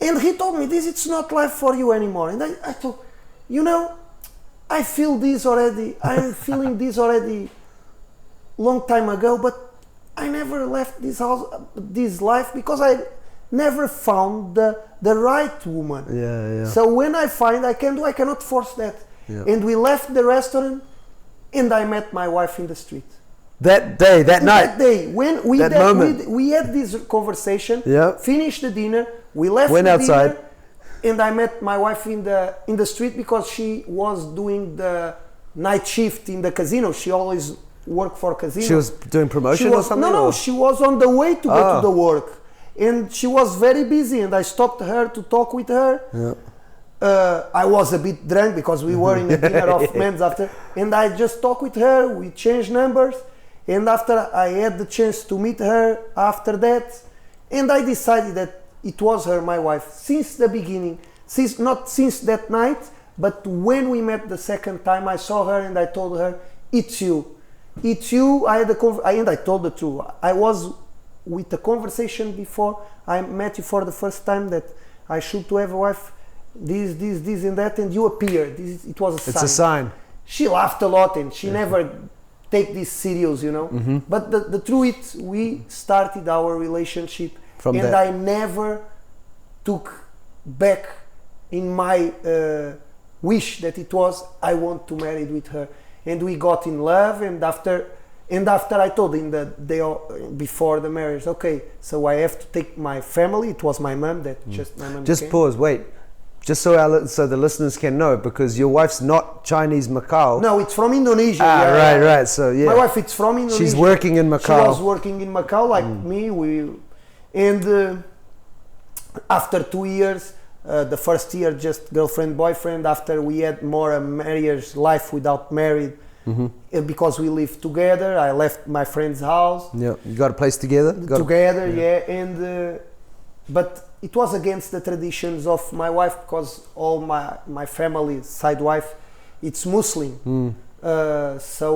B: And he told me, "This it's not life for you anymore." And I thought, I feel this already. I'm feeling this already long time ago, but I never left this house, this life, because I never found the right woman.
A: Yeah.
B: So when I find I can do, I cannot force that.
A: Yeah.
B: And we left the restaurant, and I met my wife in the street.
A: That day, that night.
B: That day, when we had this conversation, finished the dinner, we left
A: Went
B: the
A: outside.
B: dinner, and I met my wife in the street, because she was doing the night shift in the casino. She always worked for casino.
A: She was doing promotion or something?
B: No, she was on the way to go to the work, and she was very busy, and I stopped her to talk with her.
A: Yeah.
B: I was a bit drunk because we were in a dinner of men's after, and I just talked with her. We changed numbers, and after I had the chance to meet her after that, and I decided that it was her, my wife, since the beginning, not since that night, but when we met the second time. I saw her and I told her, "It's you, it's you." And I told the truth. I was with the conversation before I met you for the first time that I should to have a wife, this and that, and you appeared. It was a sign.
A: It's a sign.
B: She laughed a lot, and she never take this serious,
A: Mm-hmm.
B: But the truth is, we started our relationship,
A: From
B: and
A: that.
B: I never took back in my wish that it was I want to marry with her. And we got in love, and after I told in the day before the marriage, okay, so I have to take my family. It was my mom that my mom
A: Just
B: came.
A: pause, wait. Just so the listeners can know, because your wife's not Chinese Macau.
B: No, it's from Indonesia.
A: Right. So yeah,
B: my wife, it's from Indonesia.
A: she's working in Macau.
B: She was working in Macau like me. After 2 years, the first year just girlfriend boyfriend. After we had more a marriage life without married, because we lived together. I left my friend's house.
A: Yeah, you got a place together.
B: But it was against the traditions of my wife, because all my family side wife, it's Muslim. So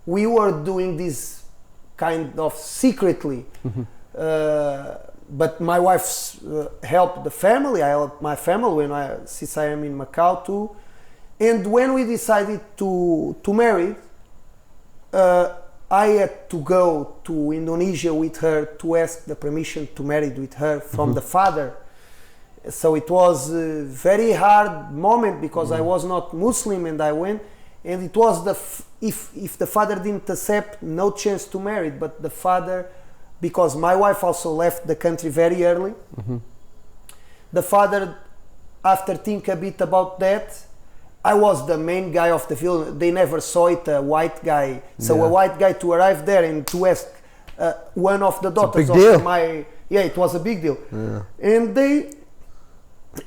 B: we were doing this kind of secretly. But my wife helped the family. I helped my family since I am in Macau too. And when we decided to marry, I had to go to Indonesia with her to ask the permission to marry with her from the father. So it was a very hard moment because I was not Muslim and I went, and it was if the father didn't accept, no chance to marry. But the father, because my wife also left the country very early, the father, after think a bit about that, I was the main guy of the film. They never saw it, a white guy. So a white guy to arrive there and to ask one of the daughters of my... Yeah, it was a big deal. Yeah.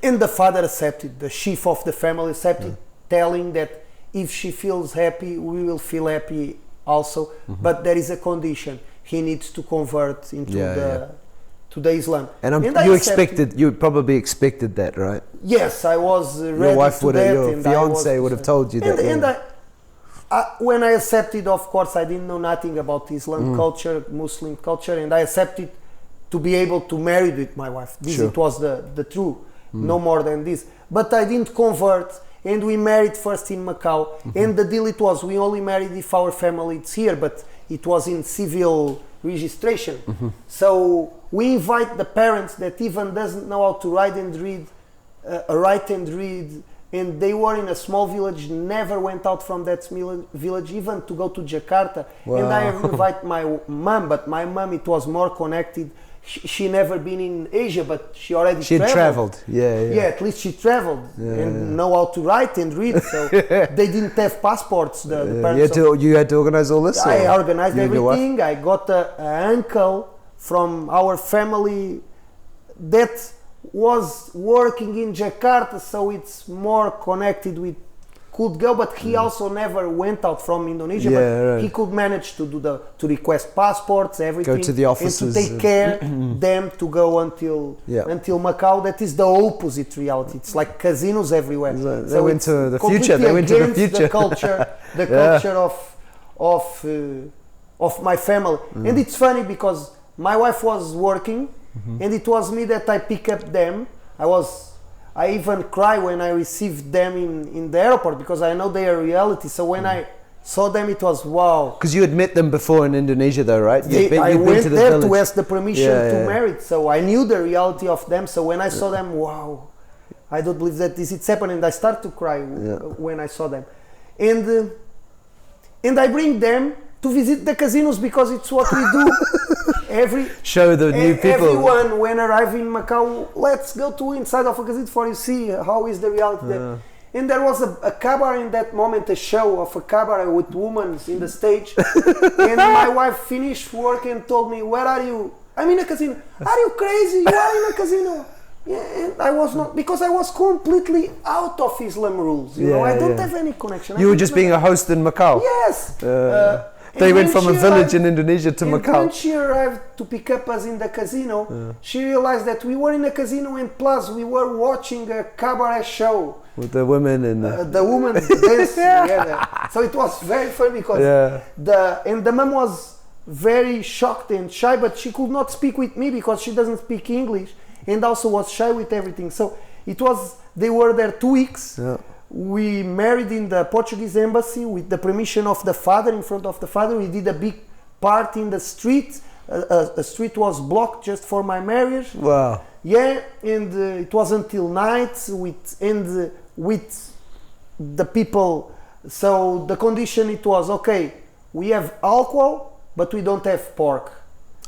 B: And the father accepted, the chief of the family accepted, telling that if she feels happy, we will feel happy also. But there is a condition. He needs to convert into to the Islam.
A: And you probably expected that, right?
B: Yes, I was ready
A: your wife
B: to
A: would
B: that.
A: Have, your fiance would have told you that.
B: And when I accepted, of course, I didn't know nothing about Islam culture, Muslim culture, and I accepted to be able to marry with my wife. This it was the truth, no more than this. But I didn't convert, and we married first in Macau. And the deal it was, we only married if our family is here, but it was in civil registration. So we invite the parents that even doesn't know how to write and read, and they were in a small village, never went out from that village even to go to Jakarta. And I invite my mom, but my mom, it was more connected. She never been in Asia, but she already traveled. Yeah, at least she traveled and know how to write and read. So they didn't have passports. The parents
A: you had to organize all this?
B: I organized everything. I got an uncle from our family that was working in Jakarta, so it's more connected with could go, but he also never went out from Indonesia, but he could manage to do to request passports, everything,
A: go to the offices
B: and to take care them to go until Macau. That is the opposite reality. It's like casinos everywhere.
A: They went to the future. They went to the future.
B: The culture of my family, and it's funny because my wife was working, and it was me that I pick up them. I even cry when I received them in the airport because I know their reality. So when I saw them, it was wow.
A: Because you had met them before in Indonesia, though, right?
B: I went there to ask the permission to marry. So I knew the reality of them. So when I saw them, wow, I don't believe that this is happening. And I start to cry when I saw them, and I bring them to visit the casinos because it's what we do.
A: Show the new people.
B: Everyone when arrive in Macau, let's go to inside of a casino for you see how is the reality there. And there was a cabaret in that moment, a show of a cabaret with women in the stage. And my wife finished work and told me, "Where are you?" "I'm in a casino." "Are you crazy? You are in a casino." Yeah, and I was not, because I was completely out of Islam rules. You know, I don't have any connection.
A: You were just being a host in Macau.
B: Yes.
A: They went from a village in Indonesia to Macau.
B: When she arrived to pick up us in the casino, she realized that we were in a casino, and plus we were watching a cabaret show
A: with the women and
B: the women dance together. So it was very funny because the mom was very shocked and shy, but she could not speak with me because she doesn't speak English, and also was shy with everything. So they were there 2 weeks. We married in the Portuguese embassy with the permission of the father, in front of the father. We did a big party in the street. A street was blocked just for my marriage.
A: Wow.
B: Yeah, and it was until night with the people. So the condition it was, okay, we have alcohol, but we don't have pork.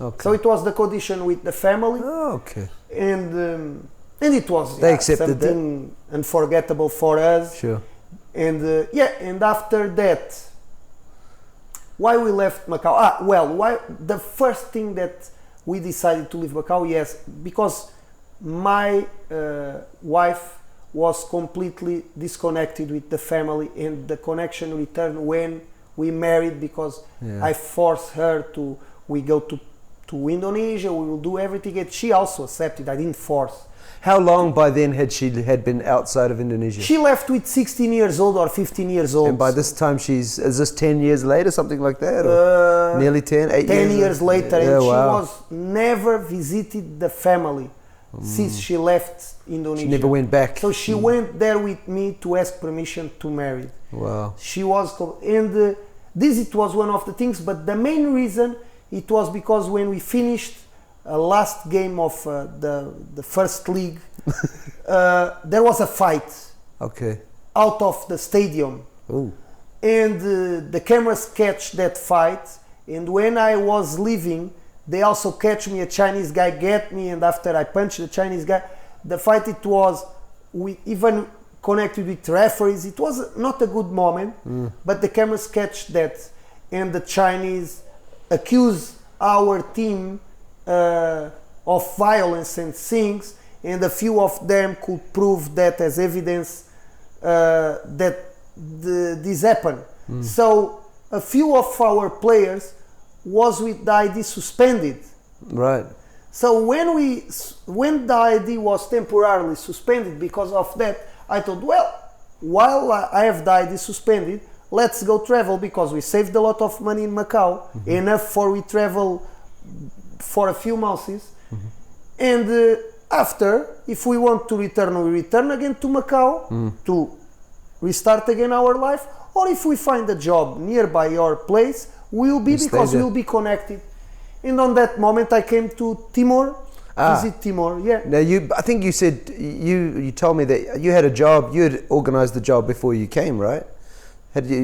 B: Okay. So it was the condition with the family.
A: Oh, okay.
B: And it was something unforgettable for us.
A: Sure.
B: And and after that, why we left Macau? Why the first thing that we decided to leave Macau? Yes, because my wife was completely disconnected with the family, and the connection returned when we married, because I forced her to. We go to Indonesia. We will do everything, and she also accepted. I didn't force.
A: How long by then had she been outside of Indonesia?
B: She left with 16 years old or 15 years old.
A: And by this time is this 10 years later, something like that? Or nearly 10, 8
B: 10
A: years?
B: years later. And she was never visited the family since she left Indonesia.
A: She never went back.
B: So she went there with me to ask permission to marry.
A: Wow.
B: She was, and it was one of the things, but the main reason it was because when we finished a last game of the first league, there was a fight
A: Okay.
B: out of the stadium.
A: Ooh.
B: And the cameras catch that fight, and when I was leaving, they also catch me, a Chinese guy get me, and after I punched the Chinese guy, the fight, it was, we even connected with referees, it was not a good moment, but the cameras catch that, and the Chinese accuse our team of violence and things, and a few of them could prove that as evidence that this happened. So a few of our players was with the ID suspended.
A: Right.
B: So when the ID was temporarily suspended because of that, I thought, well, while I have the ID suspended, let's go travel, because we saved a lot of money in Macau, enough for we travel for a few months, and after, if we want to return, we return again to Macau to restart again our life, or if we find a job nearby your place, we'll be, because we'll be connected. And on that moment I came to Timor, visit Timor, yeah.
A: Now I think you said, you told me that you had a job, you had organised the job before you came, right? Had you,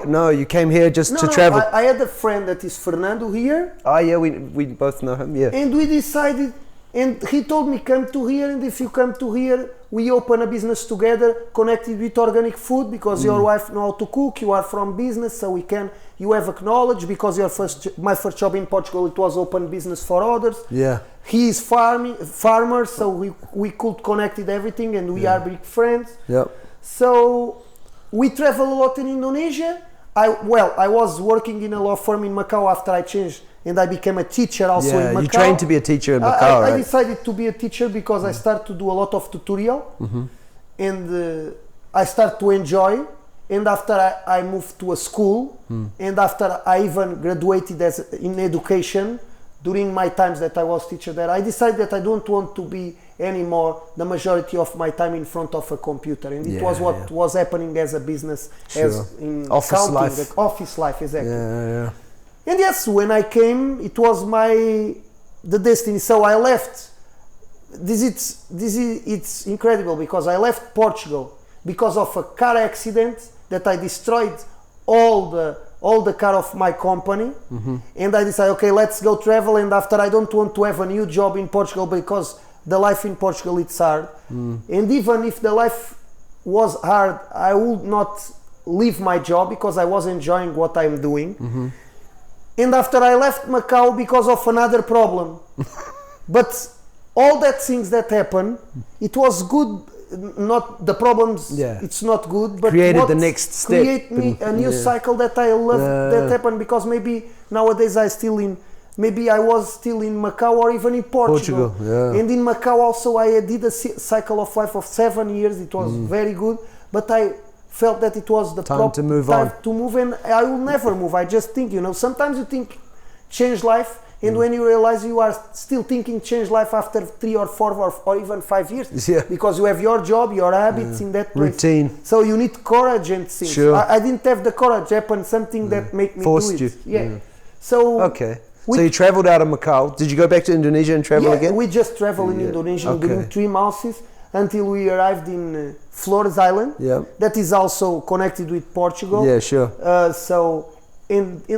B: No,
A: you came here just to travel.
B: I had a friend that is Fernando here.
A: Oh yeah, we both know him, yeah.
B: And we decided, and he told me, come to here, and if you come to here, we open a business together, connected with organic food, because your wife know how to cook, you are from business, so we can, you have acknowledged, because my first job in Portugal, it was open business for others.
A: Yeah.
B: He is farmer, so we could connected everything, and we are big friends.
A: Yep.
B: So we travel a lot in Indonesia. I was working in a law firm in Macau after I changed, and I became a teacher also in Macau.
A: You trained to be a teacher in Macau, right?
B: I decided to be a teacher because I started to do a lot of tutorial, and I started to enjoy. And after I moved to a school, and after I even graduated in education, during my times that I was teacher there, I decided that I don't want to be anymore the majority of my time in front of a computer, and it was what was happening as a business, as in
A: office life.
B: Office life, exactly.
A: Yeah.
B: And yes, when I came, it was the destiny. So I left. It's incredible, because I left Portugal because of a car accident that I destroyed all the car of my company, and I decided, okay, let's go travel. And after, I don't want to have a new job in Portugal, because the life in Portugal, it's hard, and even if the life was hard, I would not leave my job, because I was enjoying what I'm doing. And after, I left Macau because of another problem. But all that things that happened, it was good. Not the problems, it's not good, but
A: created the next step,
B: create me a new cycle that I love that happened, because maybe nowadays I was still in Macau, or even in Portugal. And in Macau also I did a cycle of life of 7 years. It was very good, but I felt that it was the
A: time to move
B: and I will never move. I just think, sometimes you think change life, and when you realize you are still thinking change life after 3 or 4 or even 5 years, because you have your job, your habits in that place.
A: Routine.
B: So you need courage and things.
A: Sure.
B: I didn't have the courage. Happened something that made me
A: forced
B: do it.
A: you.
B: So
A: okay. So you traveled out of Macau. Did you go back to Indonesia and travel again?
B: We just traveled in Indonesia during 3 months until we arrived in Flores Island. That is also connected with Portugal.
A: Yeah, sure.
B: So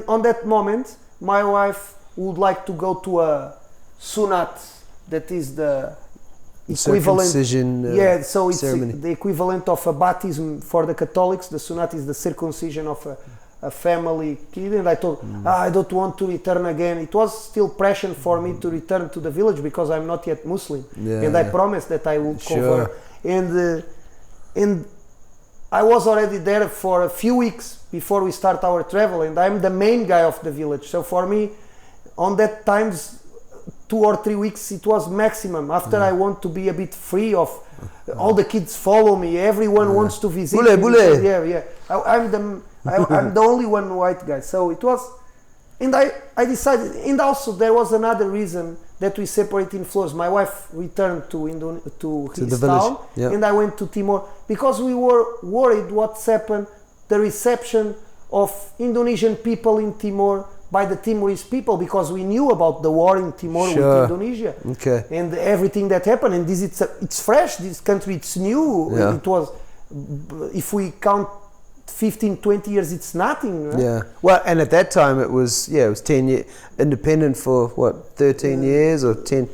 B: on that moment, my wife would like to go to a sunat, that is the equivalent.
A: Circumcision.
B: So it's
A: ceremony.
B: the equivalent of a baptism for the Catholics. The sunat is the circumcision of a family kid, and I thought, I don't want to return again. It was still pressure for me to return to the village, because I'm not yet Muslim, and I promised that I would convert. And I was already there for a few weeks before we start our travel, and I'm the main guy of the village. So for me, on that times 2 or 3 weeks, it was maximum. After I want to be a bit free of all the kids follow me, everyone wants to visit me. I'm the only one white guy. So it was, and I decided, and also there was another reason that we separated in Flores. My wife returned to his town, and I went to Timor, because we were worried what's happened, the reception of Indonesian people in Timor, by the Timorese people, because we knew about the war in Timor with Indonesia, and everything that happened. And it's fresh. This country, it's new.
A: Yeah.
B: It was, if we count 15, 20 years, it's nothing. Right?
A: Yeah. Well, and at that time it was 10 years independent for what, 13 years or 10.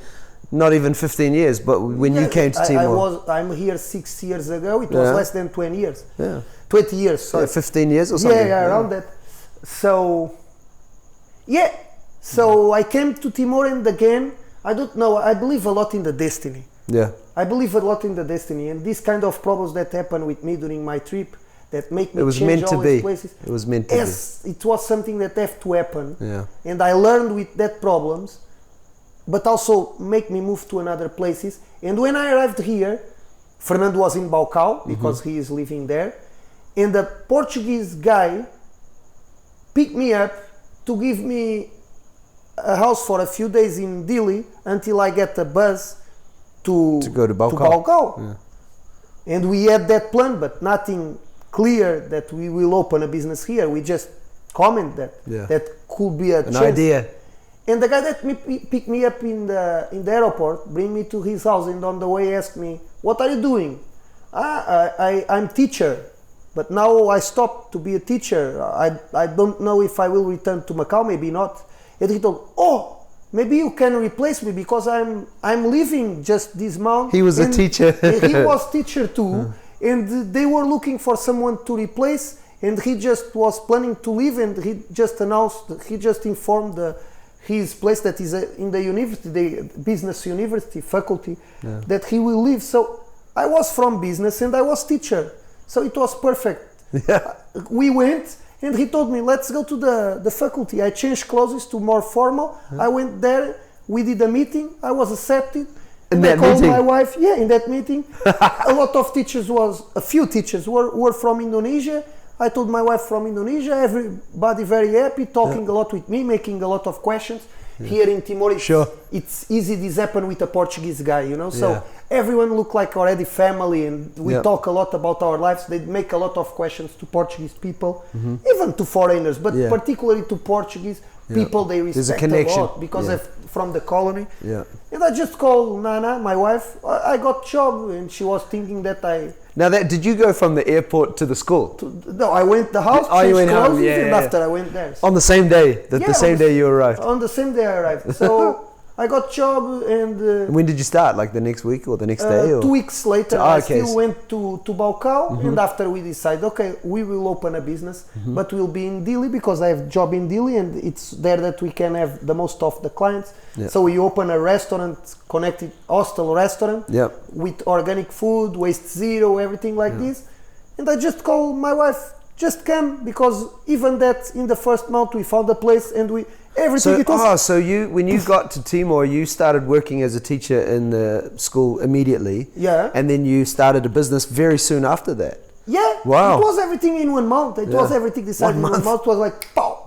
A: Not even 15 years, but when you came to Timor,
B: I'm here 6 years ago. It was less than 20 years.
A: Yeah.
B: 20 years. Sorry.
A: 15 years or something.
B: Yeah, around that. So, So I came to Timor, and again, I don't know. I believe a lot in the destiny.
A: Yeah.
B: I believe a lot in the destiny, and these kind of problems that happen with me during my trip, that make me change all these places.
A: It was meant to be.
B: Yes, it was something that had to happen.
A: Yeah.
B: And I learned with that problems, but also make me move to another places. And when I arrived here, Fernando was in Macau because he is living there, and the Portuguese guy picked me up to give me a house for a few days in Dili until I get a bus to
A: go to Macau.
B: Yeah. And we had that plan, but nothing clear that we will open a business here. We just comment that that could be an
A: idea.
B: And the guy that picked me up in the airport, bring me to his house, and on the way asked me, "What are you doing?" I'm teacher, but now I stopped to be a teacher. I don't know if I will return to Macau, maybe not. And he told, "Oh, maybe you can replace me because I'm leaving just this month."
A: He was a teacher.
B: He was teacher too, and they were looking for someone to replace. And he just was planning to leave, and he just announced, he just informed his place that is in the university, the business university faculty, that he will leave. So I was from business and I was teacher, so it was perfect. We went, and he told me, "Let's go to the faculty." I changed clothes to more formal. I went there, we did a meeting, I was accepted.
A: In
B: and
A: that
B: I called
A: meeting?
B: my wife, in that meeting. A few teachers were from Indonesia. I told my wife from Indonesia, everybody very happy, talking a lot with me, making a lot of questions. Here in Timor, it's easy, this happen with a Portuguese guy, so everyone look like already family, and we talk a lot about our lives. They make a lot of questions to Portuguese people, even to foreigners, but particularly to Portuguese people, they respect a lot because they're from the colony. And I just called Nana, my wife. I got job, and she was thinking that
A: did you go from the airport to the school?
B: No, I went the house, changed clothes, and after I went there.
A: On the same day? The same day you arrived?
B: On the same day I arrived. So I got job, and...
A: when did you start? Like the next week or the next day? Or?
B: 2 weeks later, I still went to Macau, and after we decided, okay, we will open a business, but we'll be in Dili because I have job in Dili, and it's there that we can have the most of the clients. So we open a restaurant, connected hostel restaurant, with organic food, waste zero, everything like this. And I just called my wife, just come, because even that in the first month we found a place, and everything.
A: So when you got to Timor, you started working as a teacher in the school immediately. And then you started a business very soon after that. Wow.
B: It was everything in 1 month. It was everything decided in 1 month. It was like, pow.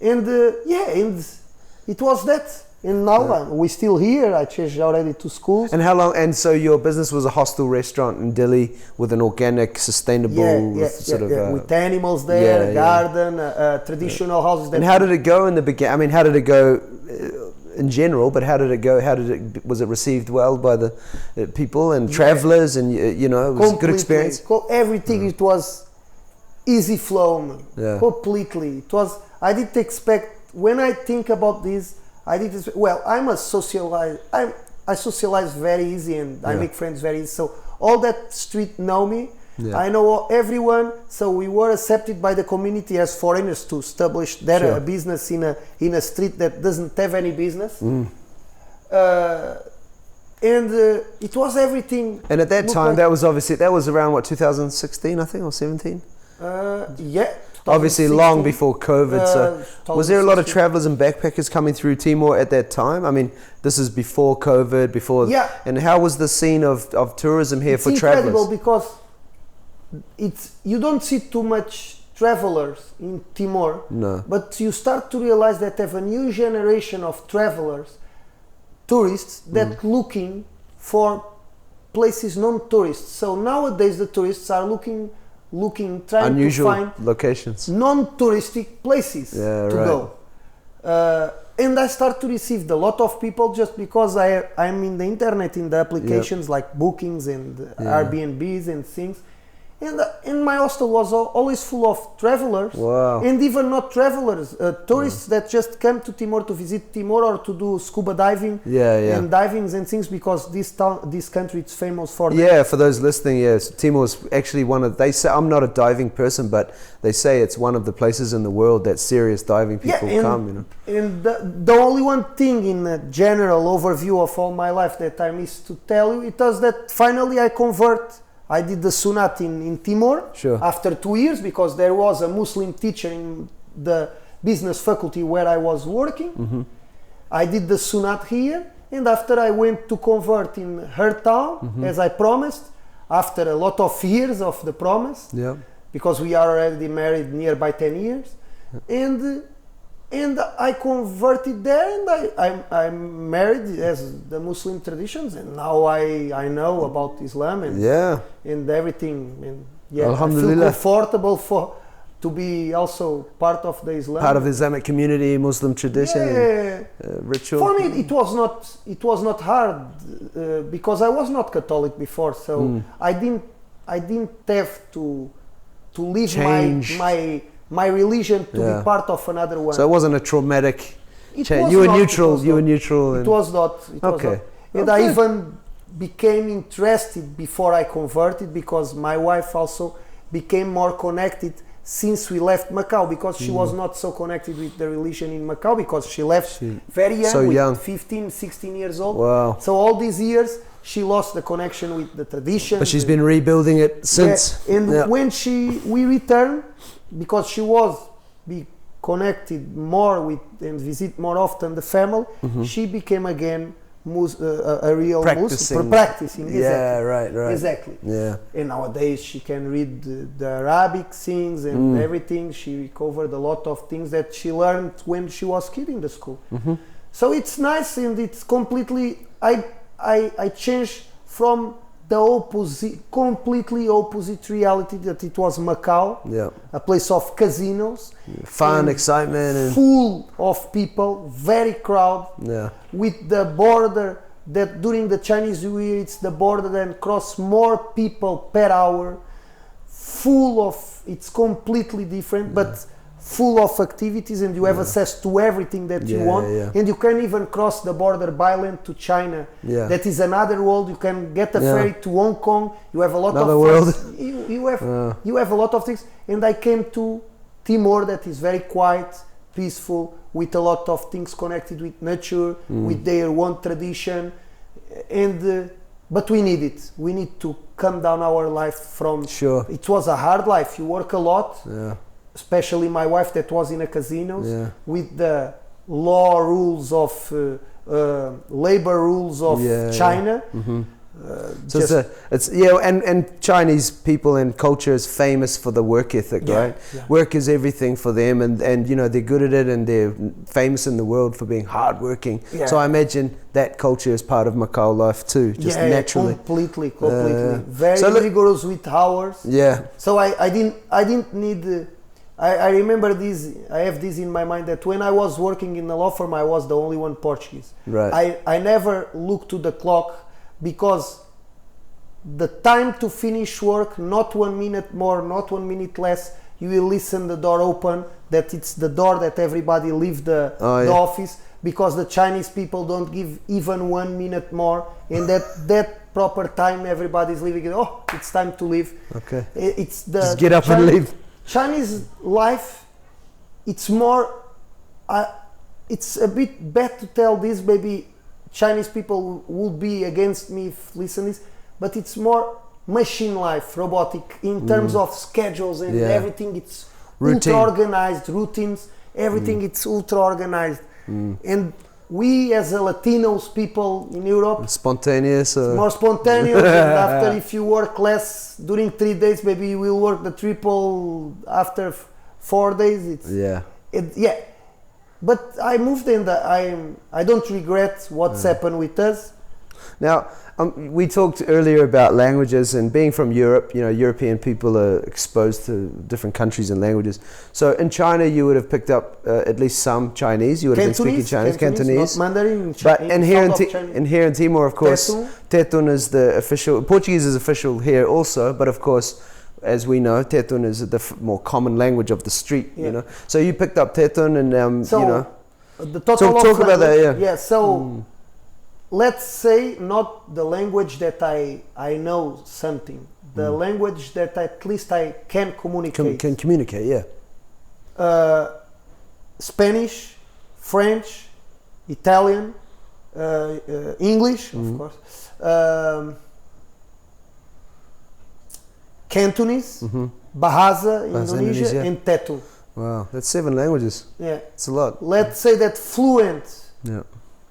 B: And and it was that. And now we're still here. I changed already to schools.
A: And how long? And so your business was a hostel restaurant in Dili with an organic, sustainable sort of
B: with animals there, garden, traditional houses.
A: And how did it go in the beginning? I mean, how did it go in general? But how did it go? Was it received well by the people and travelers? And it was a good experience.
B: Everything it was easy flow, man. Completely. It was. I didn't expect. When I think about this. I'm a socialize. I socialize very easy, and I make friends very easy. So all that street know me. I know everyone. So we were accepted by the community as foreigners to establish their business in a street that doesn't have any business. And it was everything.
A: And at that time, that was around what, 2016, I think, or 17. Obviously long before COVID, so was there a lot of travelers and backpackers coming through Timor at that time? I mean, this is before COVID, and how was the scene of tourism here for travelers?
B: It's incredible because you don't see too much travelers in Timor, but you start to realize that have a new generation of travelers, tourists, that looking for places non-tourists. So nowadays the tourists are trying
A: unusual
B: to find
A: locations,
B: non-touristic places to go. And I start to receive a lot of people just because I'm in the internet, in the applications like bookings and Airbnbs and things. And my hostel was always full of travelers, and even not travelers, tourists that just come to Timor to visit Timor or to do scuba diving and divings and things, because this country is famous for that.
A: Yeah, for those listening, yes, Timor's actually one of, they say, I'm not a diving person, but they say it's one of the places in the world that serious diving people come, you know.
B: And the only one thing in a general overview of all my life that I missed to tell you, it was that finally I did the Sunat in Timor after 2 years, because there was a Muslim teacher in the business faculty where I was working. I did the Sunat here, and after I went to convert in her town, as I promised, after a lot of years of the promise, because we are already married nearby 10 years, and I converted there, and I'm married as the Muslim traditions, and now I know about Islam and everything, and I feel comfortable to be also part of the Islam,
A: part of the Islamic community, Muslim tradition, and, ritual.
B: For me, it was not hard because I was not Catholic before, so I didn't have to leave my religion to be part of another one.
A: So it wasn't a traumatic change. You were neutral.
B: It was not. And I even became interested before I converted, because my wife also became more connected since we left Macau, because she was not so connected with the religion in Macau, because she left very young, 15, 16 years old.
A: Wow.
B: So all these years she lost the connection with the tradition.
A: But she's been rebuilding it since.
B: And when we returned, because she was connected more with and visit more often the family, she became again a real Muslim, practicing. Exactly. Yeah. And nowadays she can read the Arabic things and everything. She recovered a lot of things that she learned when she was kid in the school. So it's nice, and it's completely. I changed from the completely opposite reality that it was Macau, a place of casinos,
A: fun, excitement, and
B: full of people, very crowded, with the border that during the Chinese New Year it's the border that cross more people per hour, it's completely different, but full of activities, and you have access to everything that you want, and you can even cross the border by land to China. That is another world. You can get a ferry to Hong Kong. You have a lot of
A: world.
B: You have a lot of things. And I came to Timor, that is very quiet, peaceful, with a lot of things connected with nature, with their own tradition, and but we need it. We need to calm down our life from. It was a hard life. You work a lot. Especially my wife that was in a casino with the law rules of labor rules of China.
A: So it's and Chinese people and culture is famous for the work ethic, right? Work is everything for them, and you know they're good at it, and they're famous in the world for being hardworking. So I imagine that culture is part of Macau life too, just naturally.
B: Completely. Very rigorous with hours. So I didn't need. I remember this. I have this in my mind that when I was working in the law firm, I was the only one Portuguese. I never looked to the clock, because the time to finish work, not 1 minute more, not 1 minute less, you will listen the door open, that it's the door that everybody leave the office, because the Chinese people don't give even 1 minute more, and that proper time everybody's leaving. It's time to leave. It's the
A: just get up and leave.
B: Chinese life, it's more, it's a bit bad to tell this, maybe Chinese people would be against me if listen this, but it's more machine life, robotic, in terms of schedules and everything. It's ultra organized, routines, everything it's ultra organized. And we as a Latinos people in Europe,
A: more
B: spontaneous, and after if you work less during 3 days, maybe you will work the triple after 4 days. But I moved, and I don't regret what's happened with us.
A: Now, we talked earlier about languages, and being from Europe, you know, European people are exposed to different countries and languages. So in China, you would have picked up at least some Chinese. You would have been speaking Chinese, Cantonese.
B: Not Mandarin.
A: But here in Timor, of course, Tetun is the official. Portuguese is official here also, but of course, as we know, Tetun is the more common language of the street. You know, so you picked up Tetun, and you know.
B: The total
A: talk about that.
B: Yeah. So. Let's say not the language that I know something, the language that at least I can communicate.
A: Can communicate, yeah.
B: Spanish, French, Italian, English, of course, Cantonese, Bahasa, Indonesia, and Tetu.
A: Wow, that's 7 languages.
B: Yeah.
A: It's a lot.
B: Let's say that fluent.
A: Yeah.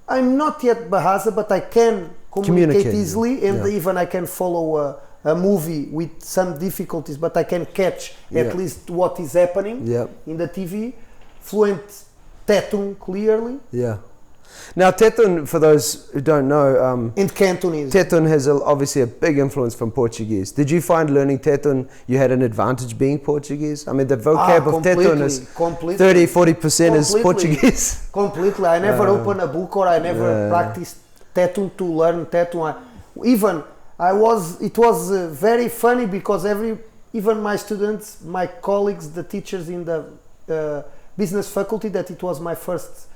B: I'm not yet Bahasa, but I can communicate easily, and even I can follow a movie with some difficulties, but I can catch at least what is happening in the TV. Fluent Tetun clearly.
A: Yeah. Now Tetun, for those who don't know,
B: and Cantonese.
A: Tetun has obviously a big influence from Portuguese. Did you find learning Tetun, you had an advantage being Portuguese? I mean, the vocab of Tetun is 30-40% is Portuguese.
B: Completely. I never opened a book, or I never practiced Tetun to learn Tetun. It was very funny, because even my students, my colleagues, the teachers in the business faculty, that it was my first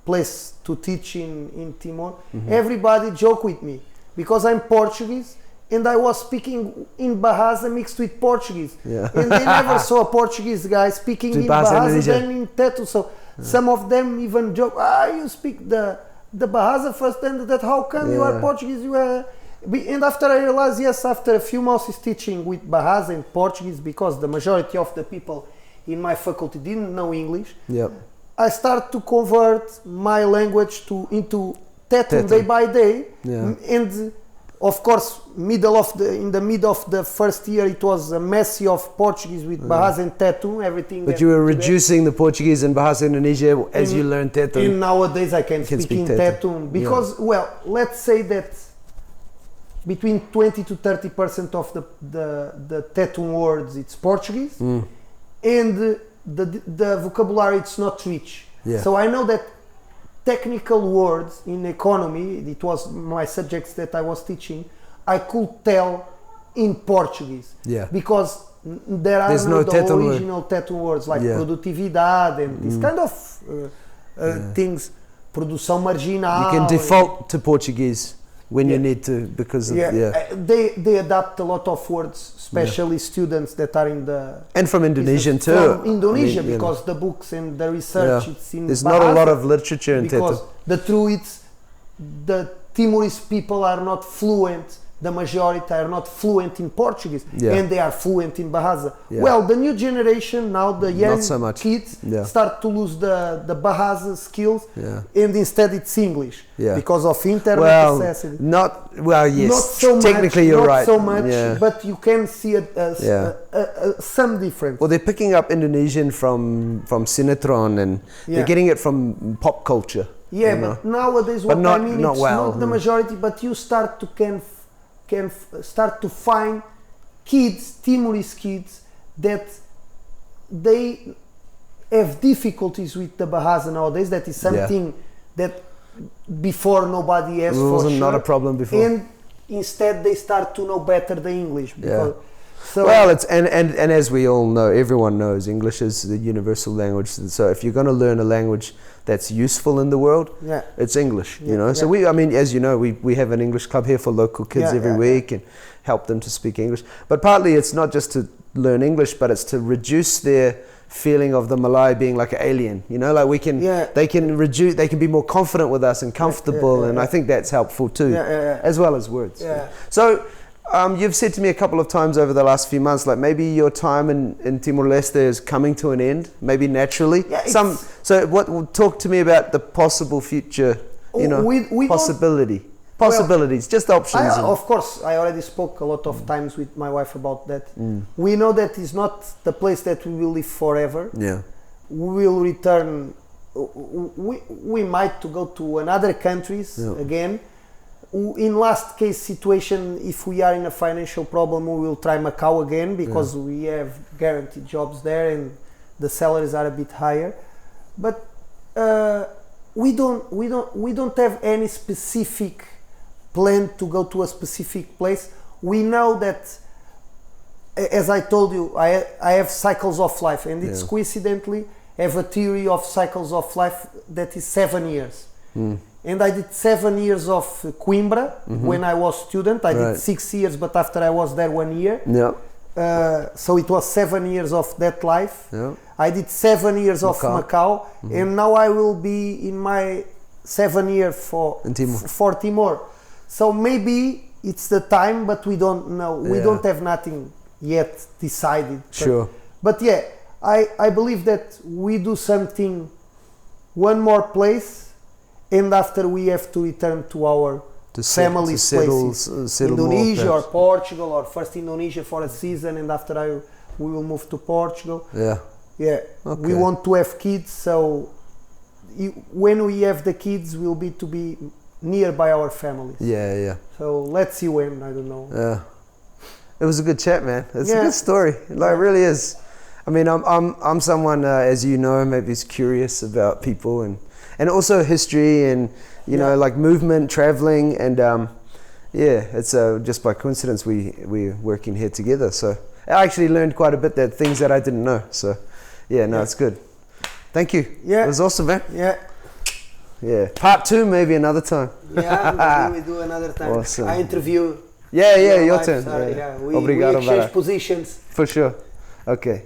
B: place to teach in Timor, everybody joke with me, because I'm Portuguese and I was speaking in Bahasa mixed with Portuguese, and they never saw a Portuguese guy speaking in Bahasa than in Tetu. So some of them even joke, you speak the Bahasa first, and that how come you are Portuguese? And after I realized, after a few months teaching with Bahasa and Portuguese, because the majority of the people in my faculty didn't know English, I start to convert my language into Tetun day by day, and of course, in the middle of the first year, it was a mess of Portuguese with Bahasa and Tetun, everything.
A: But you were reducing the Portuguese and Bahasa Indonesia as you learned Tetun.
B: And nowadays, I can speak in Tetun, because let's say that between 20 to 30% of the Tetun words it's Portuguese, and the vocabulary it's not rich. So I know that technical words in economy, it was my subjects that I was teaching, I could tell in Portuguese, because there are no original Tetun words like produtividade and this kind of things, produção marginal.
A: You can default to Portuguese when you need to, because
B: they adapt a lot of words, especially students that are in the
A: and from Indonesian too.
B: From Indonesia, because the books and the research it's in
A: there's
B: Bahasa,
A: not a lot of literature in
B: because
A: Tetun.
B: the truth is the Timorese people are not fluent. The majority are not fluent in Portuguese, and they are fluent in Bahasa. Well, the new generation now, the young kids start to lose the Bahasa skills, and instead it's English because of internet access.
A: Not so
B: much,
A: technically you're right.
B: Not so much, but you can see some difference.
A: Well, they're picking up Indonesian from Sinetron, and they're getting it from pop culture.
B: But nowadays, what I mean, it's not the majority, but you start to start to find kids, Timorese kids, that they have difficulties with the Bahasa nowadays. That is something that before nobody asked for.
A: It wasn't not a problem before.
B: And instead they start to know better the English. Because,
A: it's and as we all know, everyone knows English is the universal language. So if you're going to learn a language that's useful in the world, it's English. So as you know, we have an English club here for local kids every week and help them to speak English. But partly it's not just to learn English, but it's to reduce their feeling of the Malay being like an alien. Like they can be more confident with us and comfortable, and I think that's helpful too, as well as words. So. You've said to me a couple of times over the last few months, like maybe your time in Timor-Leste is coming to an end, maybe naturally. Talk to me about the possible future, possibilities, just options.
B: Of course, I already spoke a lot of times with my wife about that. We know that it's not the place that we will live forever. We will return. We might to go to another countries again. in last case situation, if we are in a financial problem, we will try Macau again because we have guaranteed jobs there and the salaries are a bit higher. But we don't have any specific plan to go to a specific place. We know that, as I told you, I have cycles of life, and it's coincidentally have a theory of cycles of life that is 7 years. And I did 7 years of Coimbra when I was student. I did 6 years, but after I was there 1 year. So it was 7 years of that life. I did 7 years of Macau, and now I will be in my 7 year for Timor. So maybe it's the time, but we don't know. We don't have nothing yet decided. But yeah, I believe that we do something, one more place, and after we have to return to our family's places, Indonesia or Portugal, or first Indonesia for a season, and after we will move to Portugal. We want to have kids, so when we have the kids, we'll be to be nearby our families. So let's see when, I don't know.
A: It was a good chat, man. It's a good story. Like, it really is. I mean, I'm someone, as you know, maybe is curious about people and also history and know, like movement, traveling, and it's just by coincidence we're working here together. So I actually learned quite a bit, that things that I didn't know. So it's good. Thank you. It was awesome, man. Part 2 maybe another time.
B: Maybe we do another time.
A: Awesome.
B: I interview.
A: Your turn.
B: We exchange positions.
A: For sure. Okay.